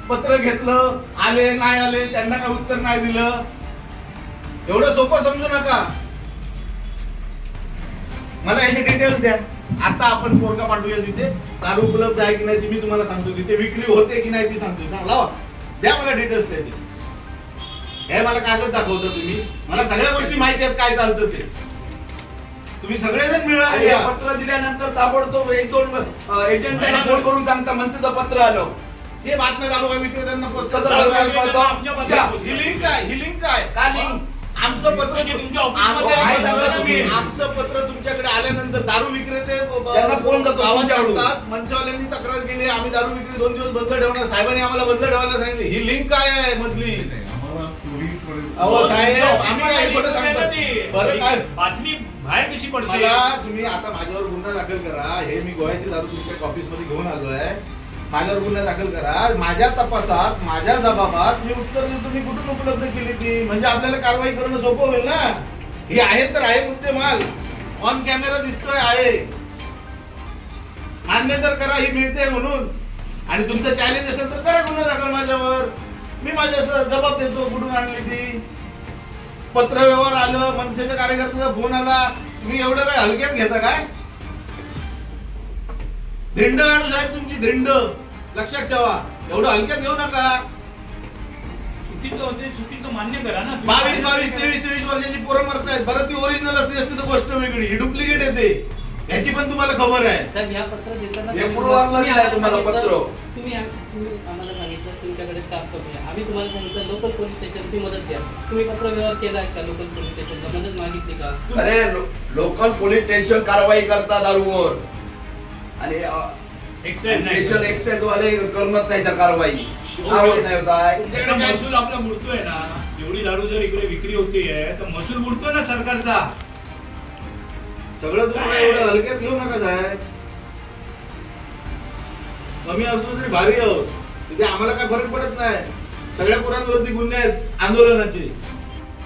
पत्र घेतलं, आले नाही आले, त्यांना काय उत्तर नाही दिलं, एवढं सोपं समजू नका. मला याचे डिटेल्स द्या. आता आपण पोरगा पाठवूया तिथे. दारू उपलब्ध आहे की नाही ती मी तुम्हाला सांगतो. तिथे विक्री होते की नाही ती सांगतो. लावा, द्या मला डिटेल्स त्याचे. हे मला कागद दाखवतो तुम्ही. मला सगळ्या गोष्टी माहिती आहेत काय चालतं ते. तुम्ही सगळेजण मिळाले. पत्र दिल्यानंतर ताबडतोब 1-2 एजंटांना फोन करून सांगता मनसेचं पत्र आलं. ते बातम्या चालू आहे विक्रेत्यांना कसं ही लिंक काय? ही लिंक काय? काय लिंक? आमचं पत्र तुमच्याकडे आल्यानंतर दारू विक्रेते फोन करतात. मनसेवाल्यांनी तक्रार केली, आम्ही दारू विक्री 2 दिवस बंद ठेवणार. साहेबांनी आम्हाला बंद ठेवायला सांगितले. ही लिंक काय आहे मधली? अहो साहेब, आम्ही काय खोटं सांगतो? बरं काय बातमी बाहेर कशी पडते? मला तुम्ही आता माझ्यावर गुन्हा दाखल करा. हे मी गोव्याची दारू तुमच्या ऑफिसमध्ये घेऊन आलोय. माझ्यावर गुन्हा दाखल करा. माझ्या तपासात, माझ्या जबाबात मी उत्तर देतो मी कुठून उपलब्ध केली ती. म्हणजे आपल्याला कारवाई करणं सोपं होईल ना. ही आहे तर आहे मुद्देमाल, ऑन कॅमेरा दिसतोय आहे. मान्य तर करा ही मिळते म्हणून. आणि तुमचं चॅलेंज असेल तर करा गुन्हा दाखल माझ्यावर. मी माझ्या जबाब देतो कुठून आणली ती. पत्र व्यवहार आलं, मनसेच्या कार्यकर्त्याचा फोन आला. तुम्ही एवढं काय हलक्यात घेता काय? धिंड आणू साहेब तुमची धिंड. लक्षात ठेवा, एवढं हलक्यात घेऊ नका. चुकीचं होते, चुकीचं मान्य करा ना. 22, 23 वर्षाची पोरं मरतायत. बरं ती ओरिजिनल असली असती तर गोष्ट वेगळी. ही डुप्लिकेट येते, याची पण तुम्हाला खबर आहे. तुम्हाला पत्र तुम्ही आम्हाला सांगितलं तुमच्याकडे स्टाफ कमी आहे. आम्ही तुम्हाला सांगितलं लोकल पोलीस स्टेशनची मदत घ्या. तुम्ही पत्र व्यवहार केला का? लोकल पोलीस स्टेशनला मदत मागितली का? अरे लोकल पोलीस स्टेशन कारवाई करतात दारूवर आणि एक्साइज वाले करत नाही कारवाई. आवडत नाही साहेब. महसूल आपला बुडतोय ना. एवढी दारू जर इकडे विक्री होतीये तर महसूल बुडतोय ना सरकारचा. सगळं तुम्हाला एवढं हलक्यात घेऊ नका साहेब. कमी असलो तरी भारी आहोत. तिथे आम्हाला काय फरक पडत नाही. सगळ्या पोरांवरती गुन्हे आहेत आंदोलनाचे.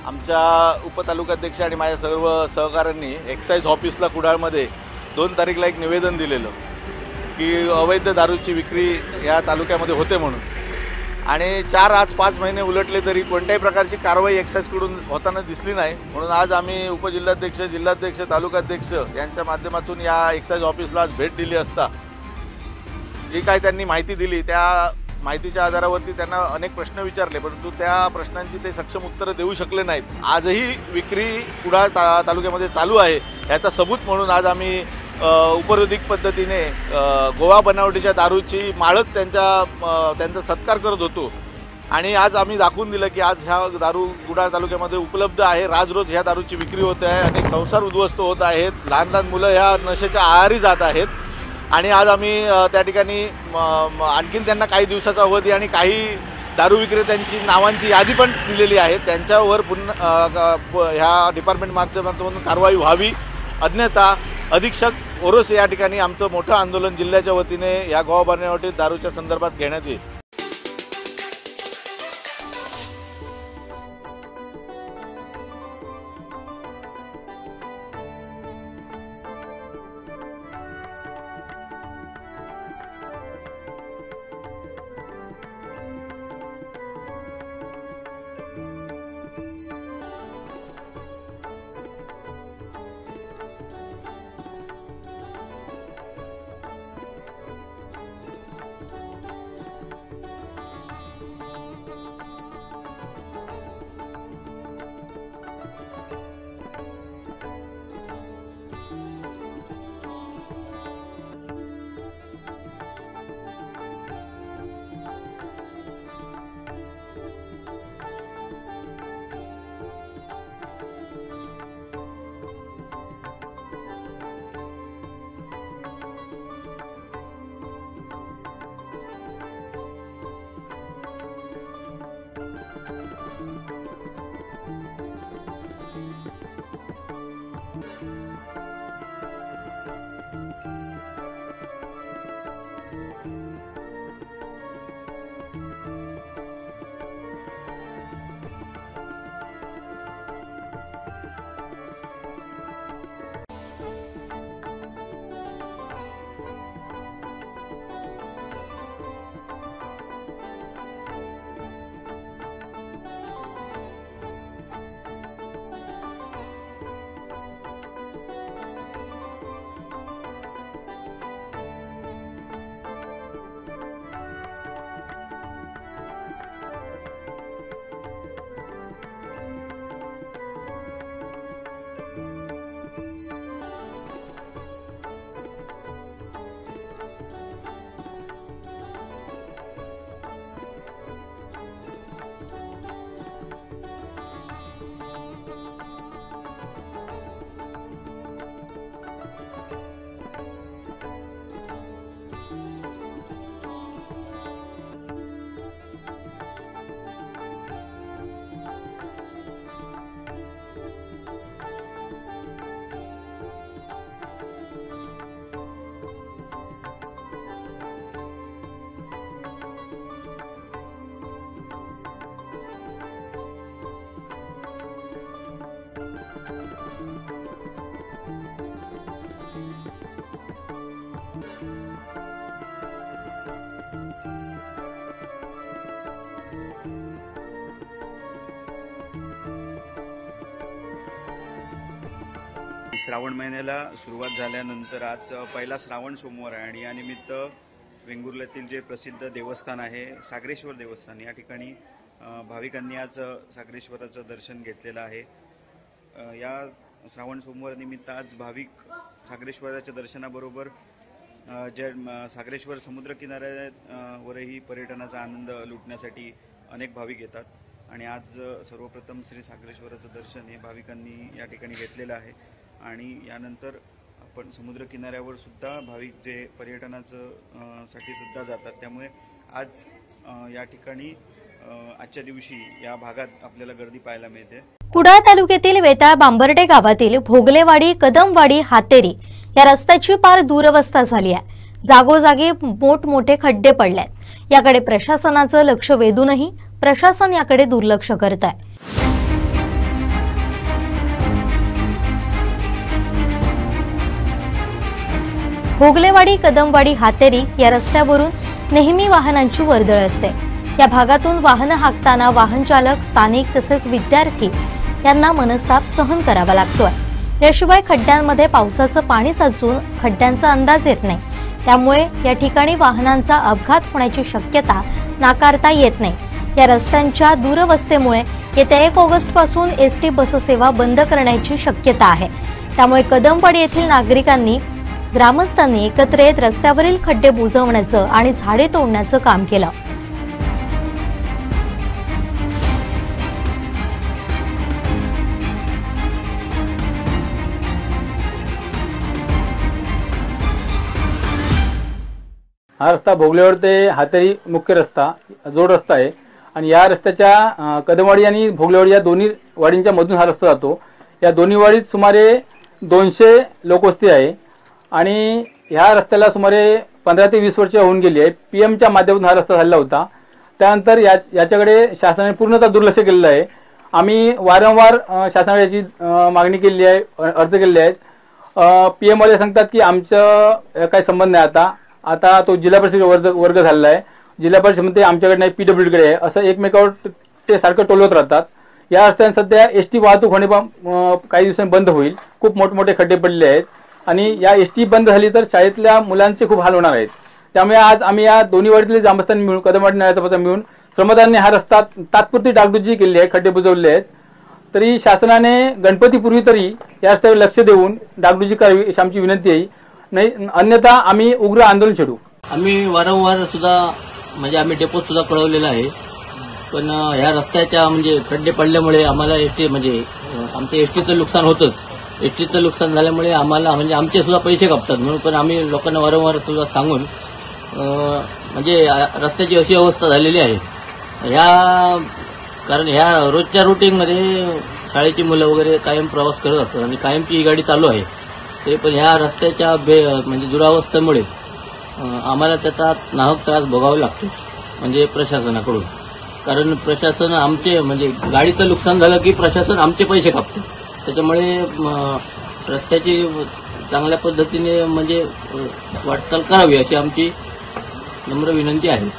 आमच्या उपतालुकाध्यक्ष आणि माझ्या सर्व सहकाऱ्यांनी एक्साईज ऑफिसला कुडाळमध्ये 2 तारीखला एक निवेदन दिलेलं की अवैध दारूची विक्री या तालुक्यामध्ये होते म्हणून. आणि 4-5 महिने उलटले तरी कोणत्याही प्रकारची कारवाई एक्साईजकडून होताना दिसली नाही. म्हणून आज आम्ही उपजिल्हाध्यक्ष, जिल्हाध्यक्ष, तालुकाध्यक्ष यांच्या माध्यमातून या एक्साईज ऑफिसला आज भेट दिली असता जी काय त्यांनी माहिती दिली त्या माहितीच्या आधारावरती त्यांना अनेक प्रश्न विचारले, परंतु त्या प्रश्नांची ते सक्षम उत्तरं देऊ शकले नाहीत. आजही विक्री कुडाळ तालुक्यामध्ये चालू आहे. याचा सबूत म्हणून आज आम्ही उपरोधिक पद्धतीने गोवा बनावटीच्या दारूची माळत त्यांचा सत्कार करत होतो. आणि आज आम्ही दाखवून दिलं की आज ह्या दारू कुडाळ तालुक्यामध्ये उपलब्ध आहे. रोज ह्या दारूची विक्री होते आहे. अनेक संसार उद्ध्वस्त होत आहेत. लहान लहान मुलं ह्या नशेच्या आहारी जात आहेत. आणि आज आम्ही त्या ठिकाणी आणखीन त्यांना काही दिवसाचा अवधी आणि काही दारू विक्रेत्यांची नावांची यादी पण दिलेली आहे, त्यांच्यावर पुन्हा ह्या डिपार्टमेंट माध्यमातून कारवाई व्हावी, अन्यथा अधीक्षक ओरोसे या ठिकाणी आमचं मोठं आंदोलन जिल्ह्याच्या वतीने या गोवा दारूच्या संदर्भात घेण्यात येईल. श्रावण महिन्याला सुरुवात झाल्यानंतर आज पहिला श्रावण सोमवार आहे आणि यानिमित्त वेंगुर्ल्यातील जे प्रसिद्ध देवस्थान आहे सागरेश्वर देवस्थान, या ठिकाणी भाविकांनी आज सागरेश्वराचं दर्शन घेतलेलं आहे. या श्रावण सोमवार निमित्त आज भाविक सागरेश्वराच्या दर्शनाबरोबर जे सागरेश्वर समुद्र किनाऱ्यावरही पर्यटनाचा आनंद लुटण्यासाठी अनेक भाविक येतात आणि आज सर्वप्रथम श्री सागरेश्वराचं दर्शन हे भाविकांनी या ठिकाणी घेतलेलं आहे आणि यानंतर आपण समुद्र किनाऱ्यावर सुद्धा भाविक जे पर्यटनाचं साठी सुद्धा जातात, त्यामुळे आज या ठिकाणी आजच्या दिवशी या भागात आपल्याला गर्दी पाहायला मिळते. कुडाळ तालुक्यातील वेताळ बांबर्डे गावातील भोगलेवाडी कदमवाडी हातेरी या रस्त्याची पार दुरवस्था झाली आहे. जागोजागी मोठमोठे खड्डे पडलेत. याकडे प्रशासनाचं लक्ष वेधूनही प्रशासन याकडे दुर्लक्ष करत आहे. भोगलेवाडी कदमवाडी हातेरी या रस्त्यावरून नेहमी वाहनांची वर्दळ असते. या भागातून वाहनं हाकताना वाहन चालक, स्थानिक तसेच विद्यार्थी यांना मनस्ताप सहन करावा लागतोय. याशिवाय खड्ड्यांमध्ये पावसाचं पाणी साचून खड्ड्यांचा अंदाज येत नाही, त्यामुळे या ठिकाणी वाहनांचा अपघात होण्याची शक्यता नाकारता येत नाही. या रस्त्यांच्या दुरवस्थेमुळे येत्या 1 ऑगस्टपासून एसटी बससेवा बंद करण्याची शक्यता आहे. त्यामुळे कदमवाडी येथील नागरिकांनी, ग्रामस्थांनी एकत्र येत रस्त्यावरील खड्डे बुजवण्याचं आणि झाडे तोडण्याचं काम केलं. हा रस्ता भोगलेवाडी ते हातेरी मुख्य रस्ता जोड रस्ता आहे आणि या रस्त्याच्या कदमवाडी आणि भोगलेवाडी या दोन्ही वाडींच्या मधून हा रस्ता जातो. या दोन्ही वाडीत सुमारे 200 लोकवस्ती आहे आणि ह्या रस्त्याला सुमारे 15 ते 20 वर्ष होऊन गेली आहे. PM च्या माध्यमातून हा रस्ता झालेला होता. त्यानंतर याच्याकडे शासनाने पूर्णतः दुर्लक्ष केलेलं आहे. आम्ही वारंवार शासनाकडे याची मागणी केली आहे, अर्ज केलेले आहेत. PM वाले सांगतात की आमचं काही संबंध नाही. आता तो जिल्हा परिषद वर्ग झालेला आहे. जिल्हा परिषद म्हणते आमच्याकडे नाही, PWDकडे आहे, असं एकमेकावर ते सारखं टोलवत राहतात. या रस्त्याने सध्या ST वाहतूक होणे काही दिवसांनी बंद होईल. खूप मोठमोठे खड्डे पडले आहेत आणि या ST बंद झाली तर शाळेतल्या मुलांचे खूप हाल होणार आहेत. त्यामुळे आज आम्ही या दोन्ही वाडीतले ग्रामस्थांनी मिळून, कदमवाडी नळाचा पत्र मिळून श्रमदानाने हा रस्ता तात्पुरती डागडुजी केली आहे, खड्डे बुजवले आहेत. तरी शासनाने गणपतीपूर्वी तरी या रस्त्यावर लक्ष देऊन डागडुजी करावी अशी आमची विनंती आहे. नाही अन्यथा आम्ही उग्र आंदोलन छेडू. आम्ही वारंवार सुद्धा म्हणजे आम्ही डेपोत सुद्धा कळवलेलं आहे, पण ह्या रस्त्याच्या म्हणजे खड्डे पडल्यामुळे आम्हाला ST म्हणजे आमच्या STचं नुकसान होतंच. STचं नुकसान झाल्यामुळे आम्हाला म्हणजे आमचे सुद्धा पैसे कापतात म्हणून पण आम्ही लोकांना वारंवार सुद्धा सांगून म्हणजे रस्त्याची अशी अवस्था झालेली आहे. कारण ह्या रोजच्या रुटीनमध्ये शाळेची मुलं वगैरे कायम प्रवास करत असतात आणि कायमची ही गाडी चालू आहे. ते पण ह्या रस्त्याच्या म्हणजे दुरावस्थेमुळे आम्हाला त्याचा नाहक त्रास भोगावा लागतो म्हणजे प्रशासनाकडून. कारण प्रशासन आमचे म्हणजे गाडीचं नुकसान झालं की प्रशासन आमचे पैसे कापते. त्याच्यामुळे रस्त्याची चांगल्या पद्धतीने म्हणजे वाटचाल करावी अशी आमची नम्र विनंती आहे.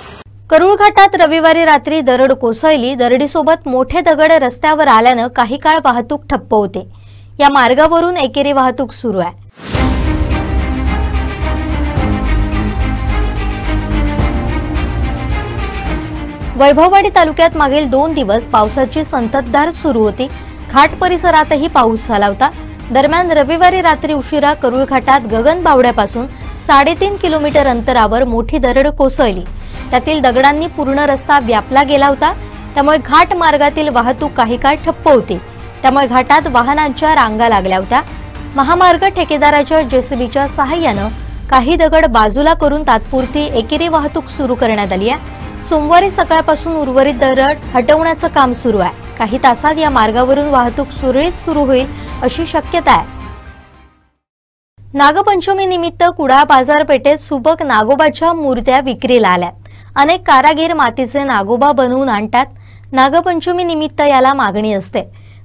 करूळ घाटात रविवारी रात्री दरड कोसळली. दरडीसोबत मोठे दगड रस्त्यावर आल्यानं काही काळ वाहतूक ठप्प होते. या मार्गावरून एकेरी वाहतूक सुरू आहे. वैभववाडी तालुक्यात मागील 2 दिवस पावसाची संततधार सुरू होती. घाट परिसरातही पाऊस झाला होता. दरम्यान रविवारी रात्री उशिरा करूळ घाटात गगनबावड्यापासून 3.5 किलोमीटर अंतरावर मोठी दरड कोसळली. त्यातील दगडांनी पूर्ण रस्ता व्यापला गेला होता. त्यामुळे घाट मार्गातील वाहतूक काही काळ ठप्प होती. त्यामुळे घाटात वाहनांच्या रांगा लागल्या होत्या. महामार्ग ठेकेदाराच्या JCBच्या सहाय्यानं काही दगड बाजूला करून तात्पुरती एकेरी वाहतूक सुरू करण्यात आली आहे. सोमवारी सकाळपासून उर्वरित दरड हटवण्याचं काम सुरू आहे. काही तासात या मार्गावरून वाहतूक सुरळीत सुरू होईल अशी शक्यता आहे. नागपंचमी निमित्त कुडाळ बाजारपेठेत सुबक नागोबाच्या मूर्त्या विक्रीला आल्यात. अनेक कारागीर मातीचे नागोबा बनवून आणतात. नागपंचमी निमित्त याला मागणी असते.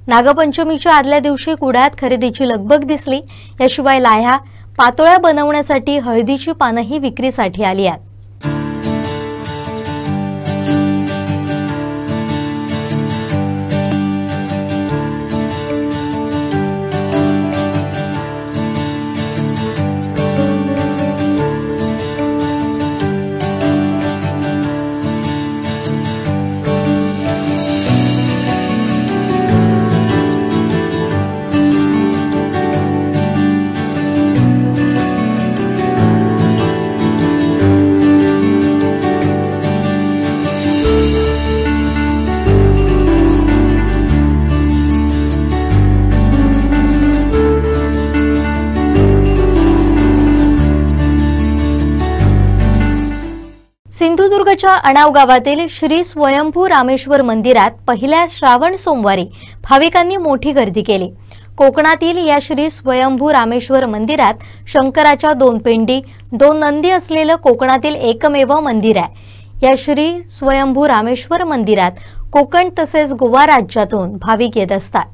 नागपंचमीच्या आदल्या दिवशी कुडाळात खरेदीची लगबग दिसली. याशिवाय लाह्या, पातोळ्या बनवण्यासाठी हळदीची पानंही विक्रीसाठी आली आहेत. सिंधुदुर्गच्या अणाव गावातील श्री स्वयंभू रामेश्वर मंदिरात पहिल्या श्रावण सोमवारी भाविकांनी मोठी गर्दी केली. कोकणातील या श्री स्वयंभू रामेश्वर मंदिरात शंकराच्या 2 पिंडी, 2 नंदी असलेलं कोकणातील एकमेव मंदिर आहे. या श्री स्वयंभू रामेश्वर मंदिरात कोकण तसेच गोवा राज्यातून भाविक येत असतात.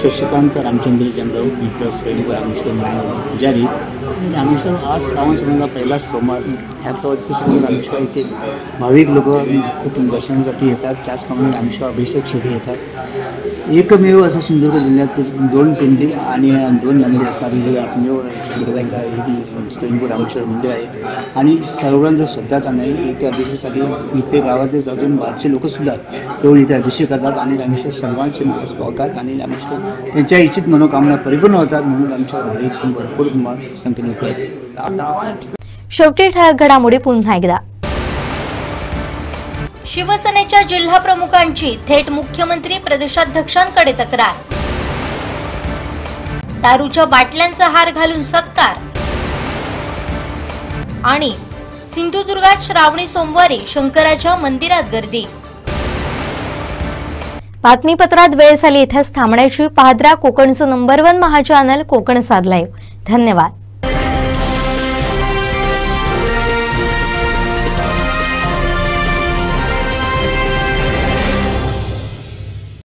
शशिकांत रामचंद्र जाधव मित्र स्वयंभू रामेश्वर महाराज पुजारी. रामेश्वर आज श्रावण सोमवारला पहिला सोमवार, ह्याचा रामेश्वर इथे भाविक लोक खूप दर्शनासाठी येतात. त्याचप्रमाणे रामेश्वर अभिषेकसाठी येतात. एकमेव असं सिंधुदुर्ग जिल्ह्यातील 2 पिंडी आणि 2 मंदिर असणारी हे एकमेव स्वयंभू रामेश्वर मंदिर आहे आणि सर्वांचं श्रद्धास्थान आहे. इथे अभिषेकासाठी इथे गावातील अजून बाहेरचे लोकसुद्धा येऊन इथे अभिषेक करतात आणि रामेश्वर सर्वांचे माणूस पावतात आणि रामेश्वर त्यांच्या इच्छित मनोकामना परिपूर्ण होतात. म्हणून रामेश्वर भाविक भरपूर संख्येने येतात. शेवटी ठळक घडामोडी पुन्हा एकदा. शिवसेनेच्या जिल्हा प्रमुखांची थेट मुख्यमंत्री प्रदेशाध्यक्षांकडे तक्रार. दारूच्या बाटल्यांचा हार घालून सत्कार. आणि सिंधुदुर्गात श्रावणी सोमवारी शंकराच्या मंदिरात गर्दी. बातमीपत्रात वेळ झाली इथेच थांबण्याची. पाहत राहा कोकणचं नंबर 1 महा चॅनल कोकण साध लाईव्ह. धन्यवाद.